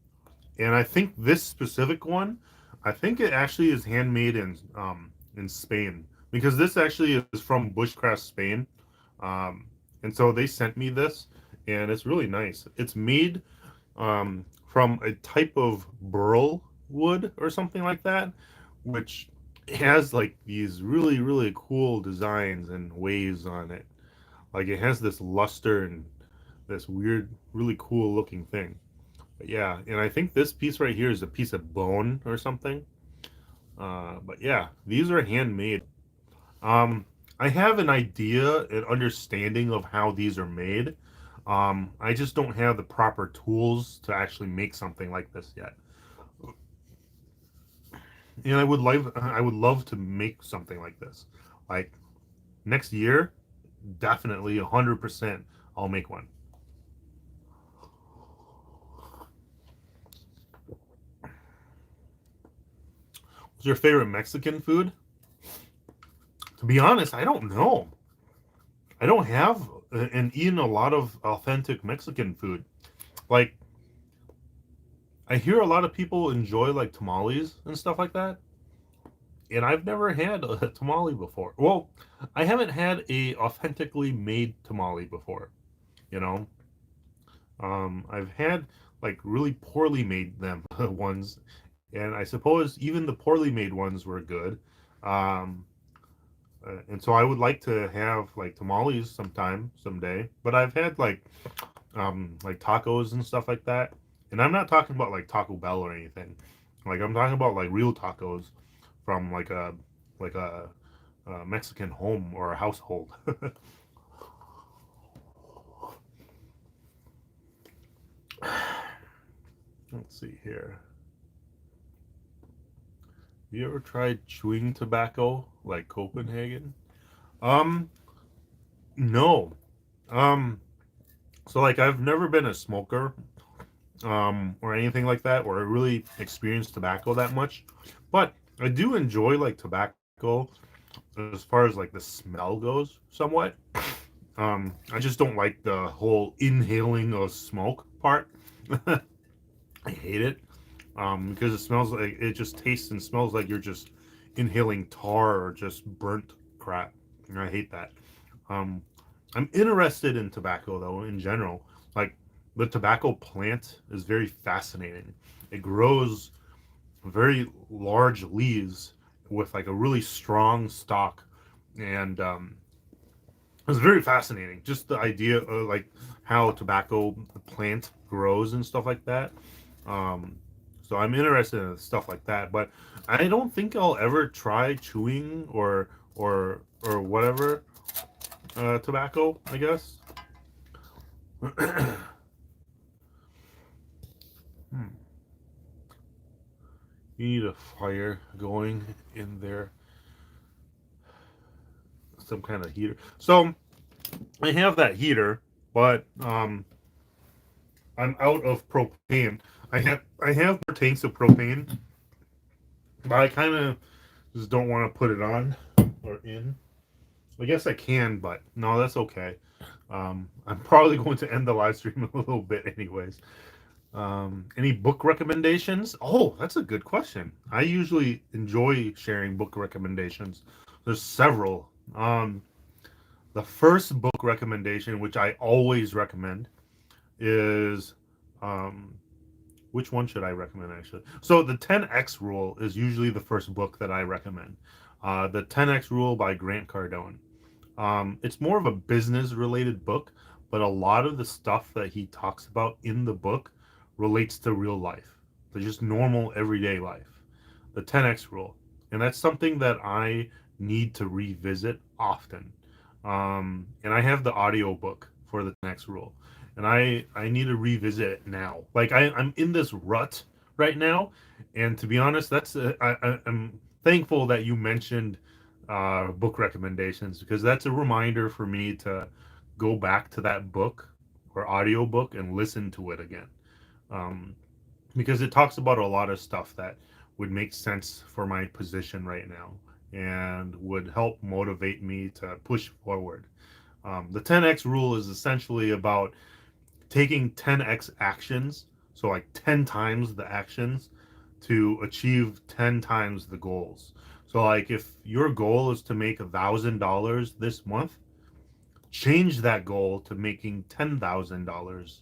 S1: and I think this specific one, I think it actually is handmade in Spain because this actually is from Bushcraft, Spain. Um, and so they sent me this, and it's really nice. It's made from a type of burl wood or something like that, which has like these really cool designs and waves on it. Like it has this luster and this weird, really cool looking thing. But yeah, and I think this piece right here is a piece of bone or something. But yeah, these are handmade. Um, I have an idea, an understanding of how these are made. I just don't have the proper tools to actually make something like this yet. And I would love to make something like this. Like next year, definitely 100% I'll make one. What's your favorite Mexican food? To be honest, I don't know. I don't have and eaten a lot of authentic Mexican food. Like I hear a lot of people enjoy like tamales and stuff like that, and I've never had a tamale before. Well, I haven't had a authentically made tamale before. You know, I've had like really poorly made them ones, and I suppose even the poorly made ones were good. Um, and so I would like to have like tamales sometime, someday. But I've had like tacos and stuff like that. And I'm not talking about like Taco Bell or anything. Like I'm talking about like real tacos from like a Mexican home or a household. Let's see here. Have you ever tried chewing tobacco like Copenhagen? Um, no. Um, so like I've never been a smoker or anything like that, or really experienced tobacco that much. But I do enjoy like tobacco as far as like the smell goes, somewhat. I just don't like the whole inhaling of smoke part. I hate it because it smells like it just tastes and smells like you're just inhaling tar or just burnt crap. And I hate that. Um, I'm interested in tobacco though in general. Like the tobacco plant is very fascinating. It grows very large leaves with like a really strong stalk, and it's very fascinating. Just the idea of like how tobacco the plant grows and stuff like that. Um, so I'm interested in stuff like that, but I don't think I'll ever try chewing or whatever tobacco. I guess. Hmm. You need a fire going in there, some kind of heater. So I have that heater, but I'm out of propane. I have more tanks of propane, but I kind of just don't want to put it on or in. I guess I can, but no, that's okay. I'm probably going to end the live stream a little bit, anyways. Any book recommendations? Oh, that's a good question. I usually enjoy sharing book recommendations. There's several. The first book recommendation, which I always recommend, is um, which one should I recommend actually? So the 10x rule is usually the first book that I recommend. The 10x rule by Grant Cardone. It's more of a business related book, but a lot of the stuff that he talks about in the book relates to real life. They're just normal everyday life. The 10x rule. And that's something that I need to revisit often. And I have the audio book for the 10x rule. And I need to revisit it now. Like I'm in this rut right now, and to be honest, I'm thankful that you mentioned book recommendations because that's a reminder for me to go back to that book or audio book and listen to it again. Um, because it talks about a lot of stuff that would make sense for my position right now and would help motivate me to push forward. The 10x rule is essentially about taking 10x actions, so like 10 times the actions to achieve 10 times the goals. So like if your goal is to make $1,000 this month, change that goal to making $10,000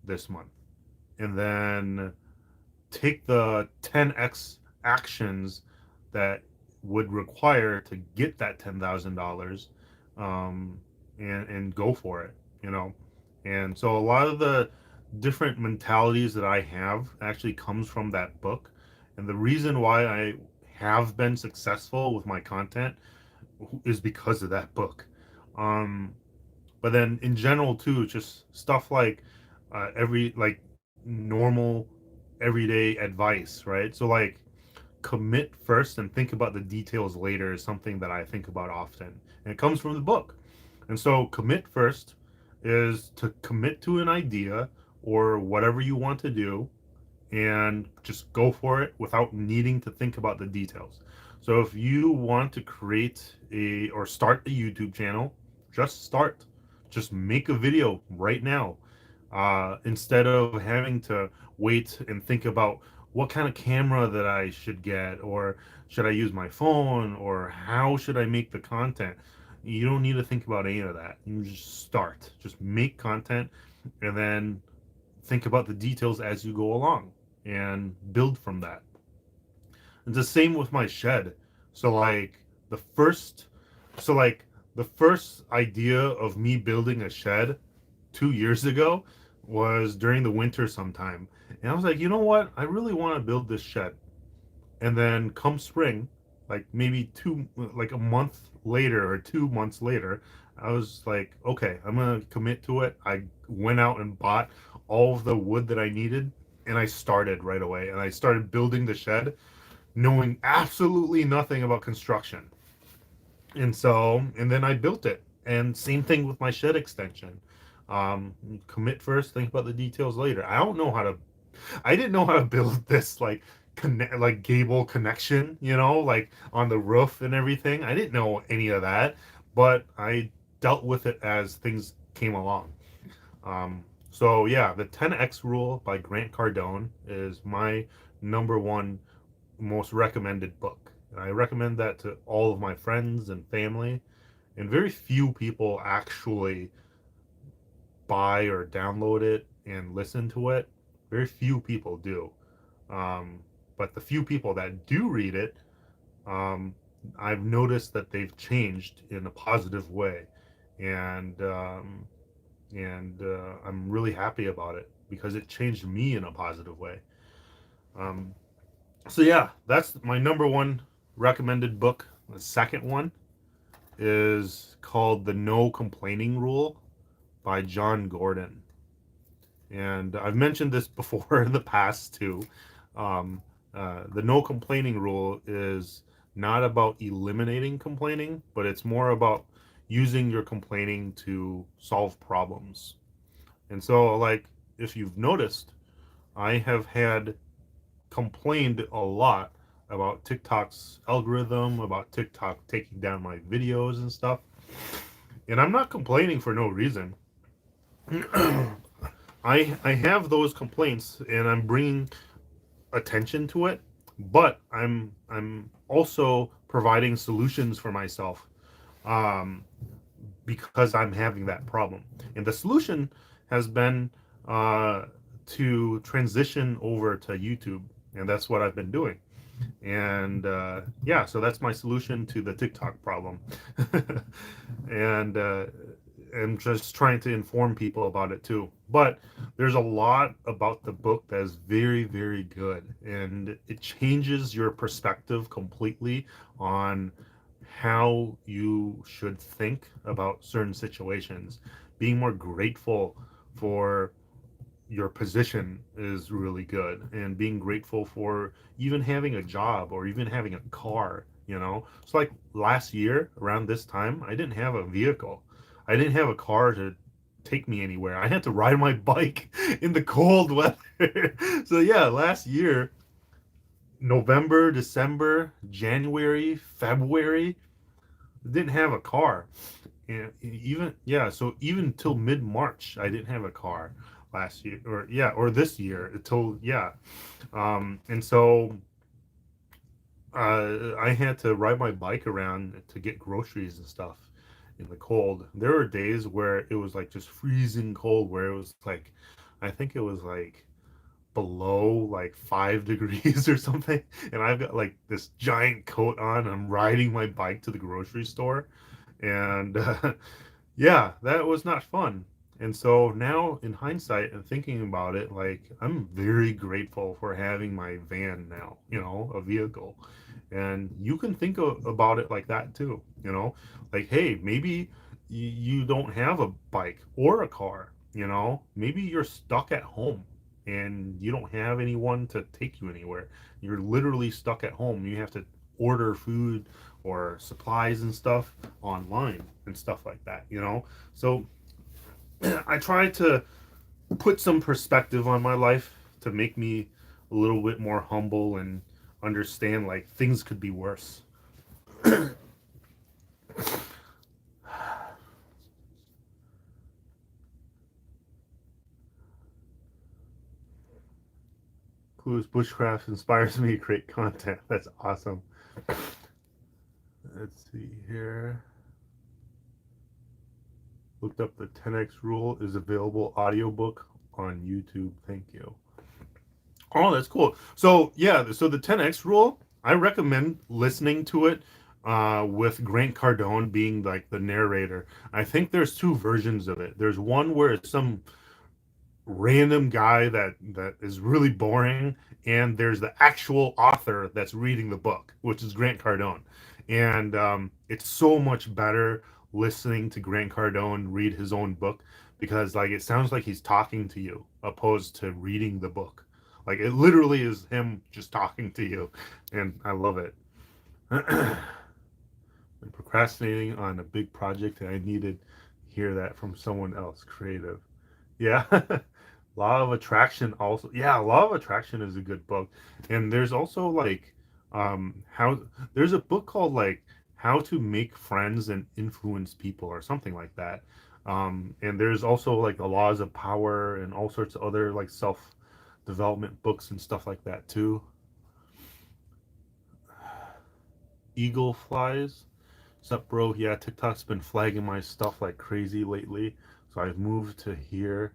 S1: this month. And then take the 10x actions that would require to get that $10,000, um, and go for it, you know. And so a lot of the different mentalities that I have actually comes from that book. And the reason why I have been successful with my content is because of that book. Um, but then in general too, just stuff like every like normal everyday advice, right? So like commit first and think about the details later is something that I think about often. And it comes from the book. And so commit first is to commit to an idea or whatever you want to do and just go for it without needing to think about the details. So if you want to create a or start a YouTube channel, just start. Just make a video right now. Instead of having to wait and think about what kind of camera that I should get, or should I use my phone, or how should I make the content. You don't need to think about any of that. You just start. Just make content and then think about the details as you go along and build from that. It's the same with my shed. So like the first so like the first idea of me building a shed 2 years ago was during the winter sometime. And I was like, you know what? I really want to build this shed. And then come spring, like maybe like a month later or 2 months later, I was like, okay, I'm gonna commit to it. I went out and bought all of the wood that I needed, and I started right away. And I started building the shed, knowing absolutely nothing about construction. And then I built it. And same thing with my shed extension. Commit first, think about the details later. I didn't know how to build this like gable connection, like on the roof and everything. I didn't know any of that, but I dealt with it as things came along. So yeah, the 10x rule by Grant Cardone is my number one most recommended book. And I recommend that to all of my friends and family. and very few people actually buy or download it and listen to it. Very few people do. Um, but the few people that do read it, um, I've noticed that they've changed in a positive way, and I'm really happy about it because it changed me in a positive way. Um, so yeah, that's my number one recommended book. The second one is called The No Complaining Rule by John Gordon. And I've mentioned this before in the past too. Um, the no complaining rule is not about eliminating complaining, but it's more about using your complaining to solve problems. And so, like, if you've noticed, I have had complained a lot about TikTok's algorithm, about TikTok taking down my videos and stuff. And I'm not complaining for no reason. I have those complaints and I'm bringing attention to it, but I'm also providing solutions for myself, um, because I'm having that problem. And the solution has been uh, to transition over to YouTube, and that's what I've been doing. And yeah, so that's my solution to the TikTok problem. And I'm just trying to inform people about it too. But there's a lot about the book that is very, very good, and it changes your perspective completely on how you should think about certain situations. Being more grateful for your position is really good, and being grateful for even having a job or even having a car, you know. It's like last year around this time I didn't have a vehicle. I didn't have a car to take me anywhere. I had to ride my bike in the cold weather. So yeah, last year, November, December, January, February, didn't have a car. And even yeah, so even till mid March, I didn't have a car last year, or yeah, or this year until yeah, and so I had to ride my bike around to get groceries and stuff in the cold. There were days where it was like just freezing cold, where it was like, I think it was like below like 5 degrees or something, and I've got like this giant coat on. I'm riding my bike to the grocery store, and yeah, that was not fun. And so now, in hindsight and thinking about it, like I'm very grateful for having my van now, you know, a vehicle. And you can think about it like that too, you know, like, hey, maybe you don't have a bike or a car, you know, maybe you're stuck at home and you don't have anyone to take you anywhere. You're literally stuck at home. You have to order food or supplies and stuff online and stuff like that, you know? So I try to put some perspective on my life to make me a little bit more humble and understand like things could be worse. Clueless Bushcraft inspires me to create content. That's awesome. Let's see here. Looked up the 10x rule is available audiobook on YouTube. Thank you. Oh, that's cool. So yeah, so the 10x rule, I recommend listening to it with Grant Cardone being like the narrator. I think there's two versions of it. There's one where it's some random guy that is really boring, and there's the actual author that's reading the book, which is Grant Cardone. And it's so much better listening to Grant Cardone read his own book, because like it sounds like he's talking to you opposed to reading the book. Like it literally is him just talking to you, and I love it. I'm procrastinating on a big project and I needed to hear that from someone else creative. Yeah. Law of Attraction also. Yeah, Law of Attraction is a good book. And there's also like how there's a book called like How to Make Friends and Influence People or something like that. And there's also like the Laws of Power and all sorts of other like self development books and stuff like that too. Eagle Flies. Sup, bro? Yeah, TikTok's been flagging my stuff like crazy lately, so I've moved to here,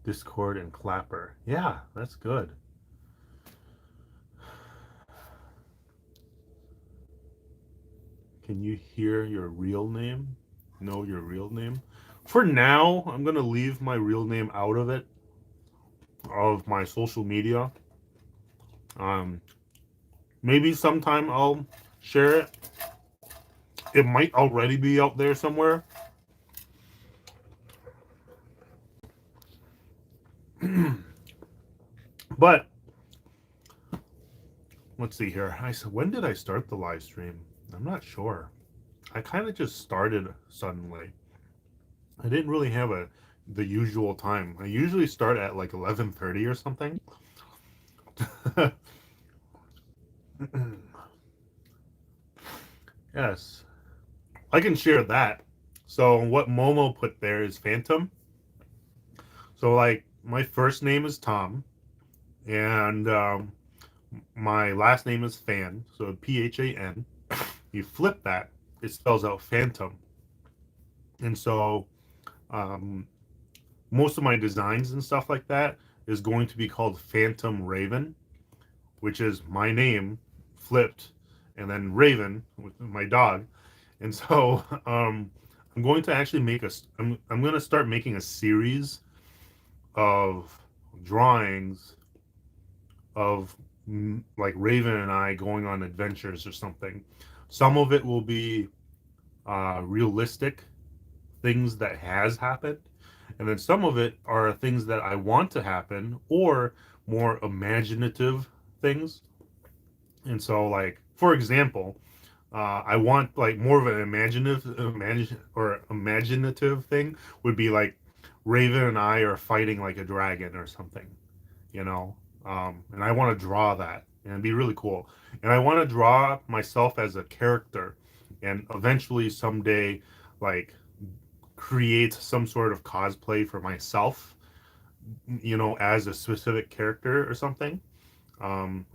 S1: Discord, and Clapper. Yeah, that's good. Can you hear your real name? Know your real name? For now, I'm gonna leave my real name out of it, of my social media. Um, Maybe sometime I'll share it. It might already be out there somewhere. But let's see here. I said, when did I start the live stream? I'm not sure. I kind of just started suddenly. I didn't really have the usual time. I usually start at like 11:30 or something. Yes, I can share that. So what Momo put there is Phantom. So like my first name is Tom, and my last name is Fan. So Phan. You flip that, it spells out Phantom. And so um, most of my designs and stuff like that is going to be called Phantom Raven, which is my name flipped, and then Raven with my dog. And so I'm going to actually make I'm going to start making a series of drawings of like Raven and I going on adventures or something. Some of it will be realistic things that has happened, and then some of it are things that I want to happen or more imaginative things. And so, like for example, I want like more of an imaginative thing would be like Raven and I are fighting like a dragon or something, you know. And I want to draw that, and it'd be really cool. And I want to draw myself as a character, and eventually someday, like create some sort of cosplay for myself, you know, as a specific character or something.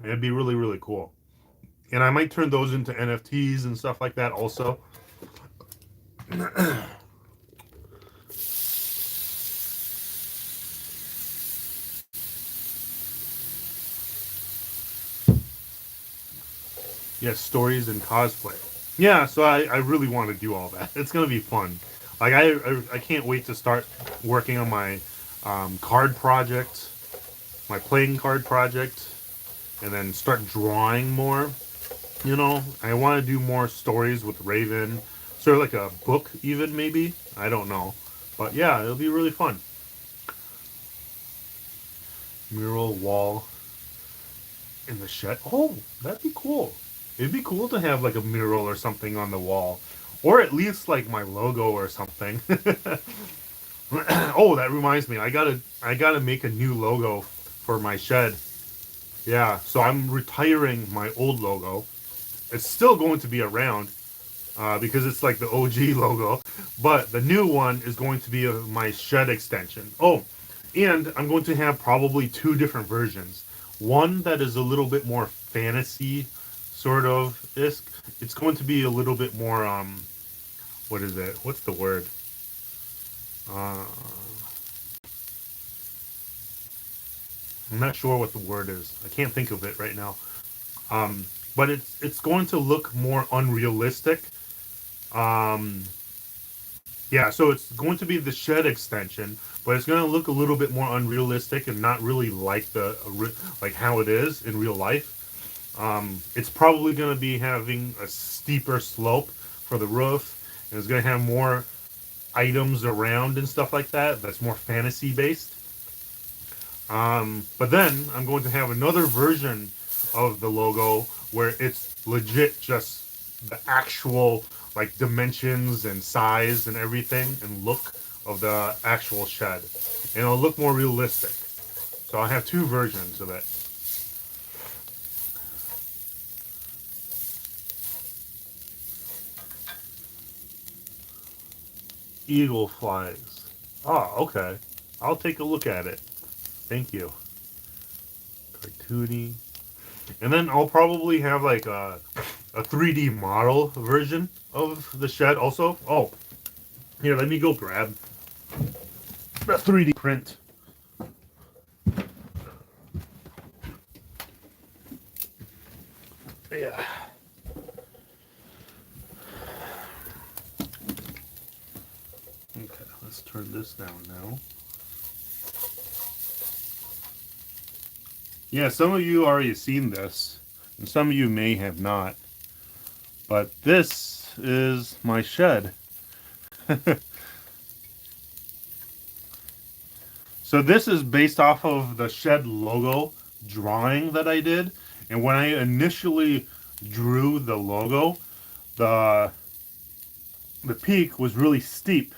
S1: It'd be really really cool. And I might turn those into NFTs and stuff like that also. Yes, stories and cosplay. Yeah, so I really want to do all that. It's gonna be fun. Like I can't wait to start working on my card project, my playing card project, and then start drawing more. You know, I want to do more stories with Raven, sort of like a book, even maybe. I don't know, but yeah, it'll be really fun. Mural wall in the shed. Oh, that'd be cool. It'd be cool to have like a mural or something on the wall, or at least like my logo or something. Oh, that reminds me. I gotta make a new logo for my shed. Yeah, so I'm retiring my old logo. It's still going to be around because it's like the OG logo, but the new one is going to be my shed extension. Oh, and I'm going to have probably two different versions. One that is a little bit more fantasy, sort of isk. It's going to be a little bit more what is it? What's the word? Uh, I'm not sure what the word is. I can't think of it right now. Um, but it's going to look more unrealistic. Um, yeah, so it's going to be the shed extension, but it's going to look a little bit more unrealistic and not really like like how it is in real life. It's probably going to be having a steeper slope for the roof, and it's going to have more items around and stuff like that. That's more fantasy based. But then I'm going to have another version of the logo where it's legit just the actual like dimensions and size and everything and look of the actual shed. And it'll look more realistic. So I have two versions of it. Eagle flies. Oh, okay. I'll take a look at it. Thank you. Cartoony. And then I'll probably have like a 3D model version of the shed also. Oh, here, let me go grab the 3D print. Yeah. Okay, let's turn this down now. Yeah, some of you already seen this, and some of you may have not. But this is my shed. So this is based off of the shed logo drawing that I did. And when I initially drew the logo, the the peak was really steep.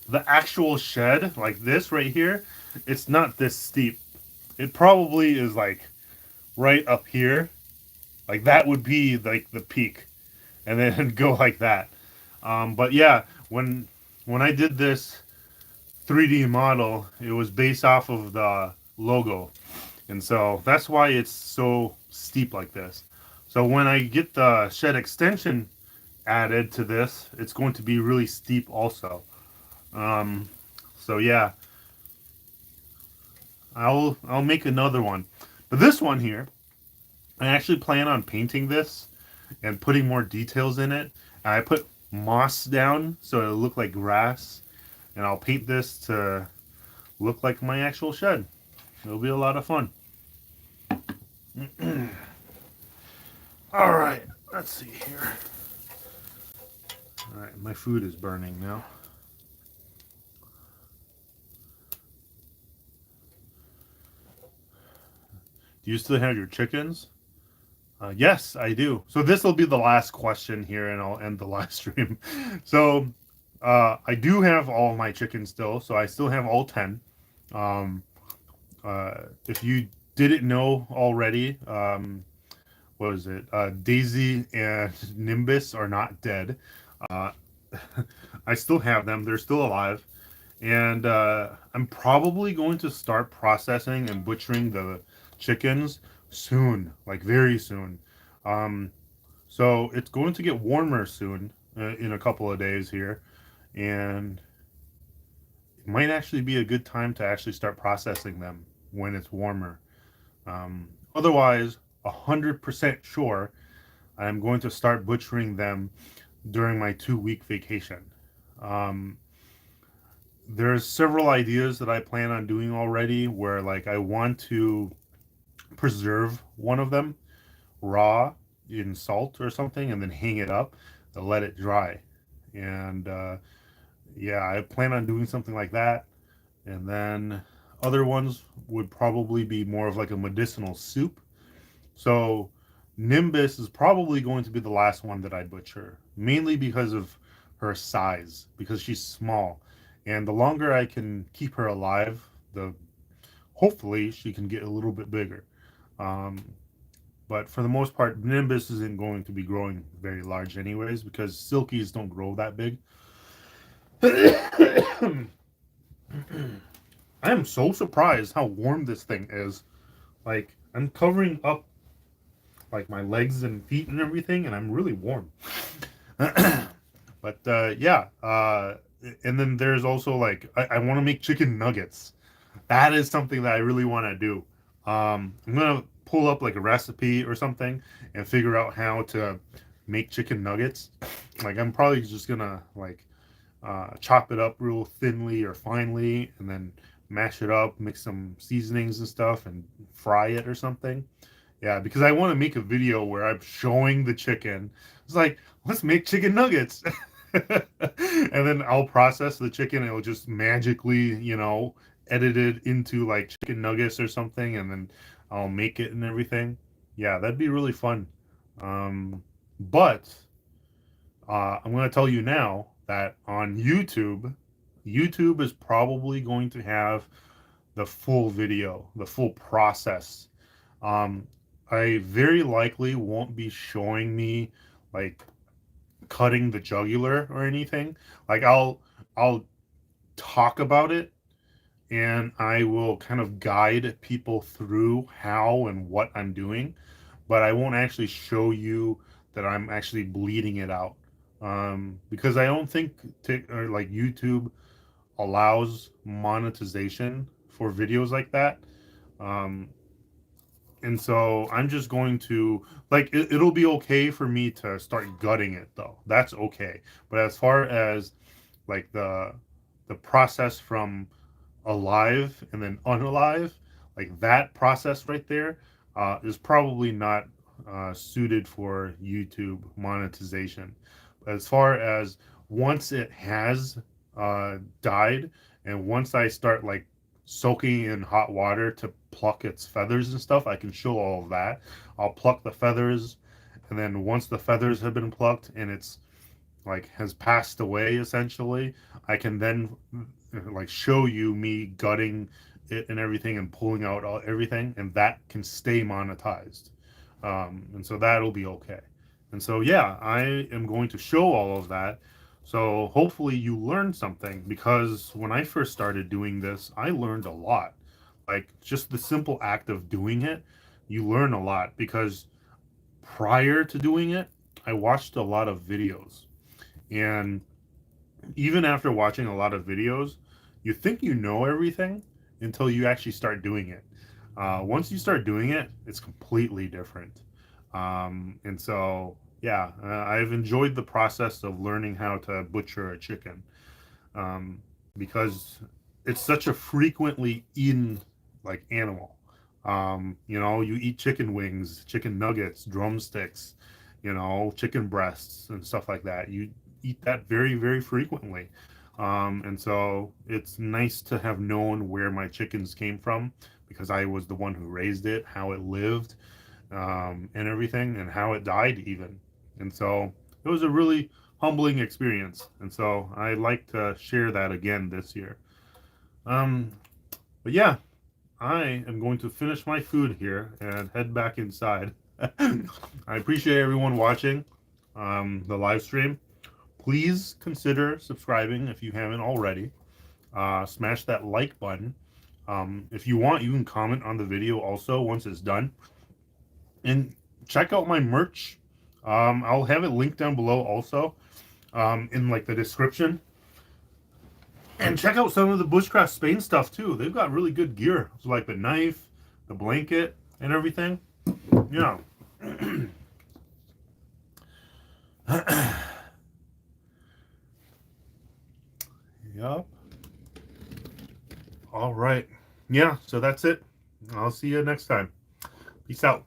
S1: The actual shed, like this right here, it's not this steep. It probably is like right up here. Like that would be like the peak. And then go like that. But yeah, when I did this 3D model, it was based off of the logo. And so that's why it's so steep like this. So when I get the shed extension added to this, it's going to be really steep also. Um, so yeah, I'll make another one. But this one here, I actually plan on painting this and putting more details in it. And I put moss down so it'll look like grass. And I'll paint this to look like my actual shed. It'll be a lot of fun. All right, let's see here. All right, my food is burning now. Do you still have your chickens? Yes, I do. So this will be the last question here, and I'll end the live stream. So I do have all my chickens still, so I still have all 10. Um, if you didn't know already, what was it? Daisy and Nimbus are not dead. Uh, I still have them. They're still alive. And I'm probably going to start processing and butchering the chickens soon, like very soon. Um, so it's going to get warmer soon, in a couple of days here. And it might actually be a good time to actually start processing them when it's warmer. Otherwise, 100% sure I'm going to start butchering them during my 2 week vacation. Um, there's several ideas that I plan on doing already where like I want to preserve one of them raw in salt or something and then hang it up to let it dry. And yeah, I plan on doing something like that. And then other ones would probably be more of like a medicinal soup. So Nimbus is probably going to be the last one that I butcher, mainly because of her size, because she's small. And the longer I can keep her alive, the hopefully she can get a little bit bigger. Um, but for the most part, Nimbus isn't going to be growing very large anyways, because silkies don't grow that big. I am so surprised how warm this thing is. Like, I'm covering up like my legs and feet and everything, and I'm really warm. But yeah, and then there's also like I want to make chicken nuggets. That is something that I really want to do. I'm gonna pull up like a recipe or something and figure out how to make chicken nuggets. Like I'm probably just gonna like chop it up real thinly or finely, and then mash it up, mix some seasonings and stuff, and fry it or something. Yeah, because I want to make a video where I'm showing the chicken. It's like, let's make chicken nuggets. And then I'll process the chicken. It'll just magically, edit it into like chicken nuggets or something. And then I'll make it and everything. Yeah, that'd be really fun. But I'm going to tell you now that on YouTube, YouTube is probably going to have the full video, the full process. Um, I very likely won't be showing me like cutting the jugular or anything. Like I'll talk about it and I will kind of guide people through how and what I'm doing, but I won't actually show you that I'm actually bleeding it out. Because I don't think like YouTube allows monetization for videos like that. Um, and so I'm just going to like it'll be okay for me to start gutting it though. That's okay. But as far as like the process from alive and then unalive, like that process right there, is probably not suited for YouTube monetization. But as far as once it has died, and once I start like soaking in hot water to pluck its feathers and stuff, I can show all of that. I'll pluck the feathers, and then once the feathers have been plucked and it's like has passed away essentially, I can then like show you me gutting it and everything and pulling out everything, and that can stay monetized. And so that'll be okay. And so yeah, I am going to show all of that. So hopefully you learned something, because when I first started doing this, I learned a lot. Like just the simple act of doing it, you learn a lot, because prior to doing it, I watched a lot of videos. And even after watching a lot of videos, you think you know everything until you actually start doing it. Once you start doing it, it's completely different. And so, yeah, I've enjoyed the process of learning how to butcher a chicken, um, because it's such a frequently eaten like animal. You know, you eat chicken wings, chicken nuggets, drumsticks, you know, chicken breasts and stuff like that. You eat that very, very frequently. And so it's nice to have known where my chickens came from, because I was the one who raised it, how it lived, and everything, and how it died even. And so it was a really humbling experience. And so I like to share that again this year. Um, but yeah, I am going to finish my food here and head back inside. I appreciate everyone watching the live stream. Please consider subscribing if you haven't already. Smash that like button. If you want, you can comment on the video also once it's done. And check out my merch. I'll have it linked down below also, in like the description. And check out some of the Bushcraft Spain stuff too. They've got really good gear. So like the knife, the blanket, and everything. Yeah. Yup. All right. Yeah, so that's it. I'll see you next time. Peace out.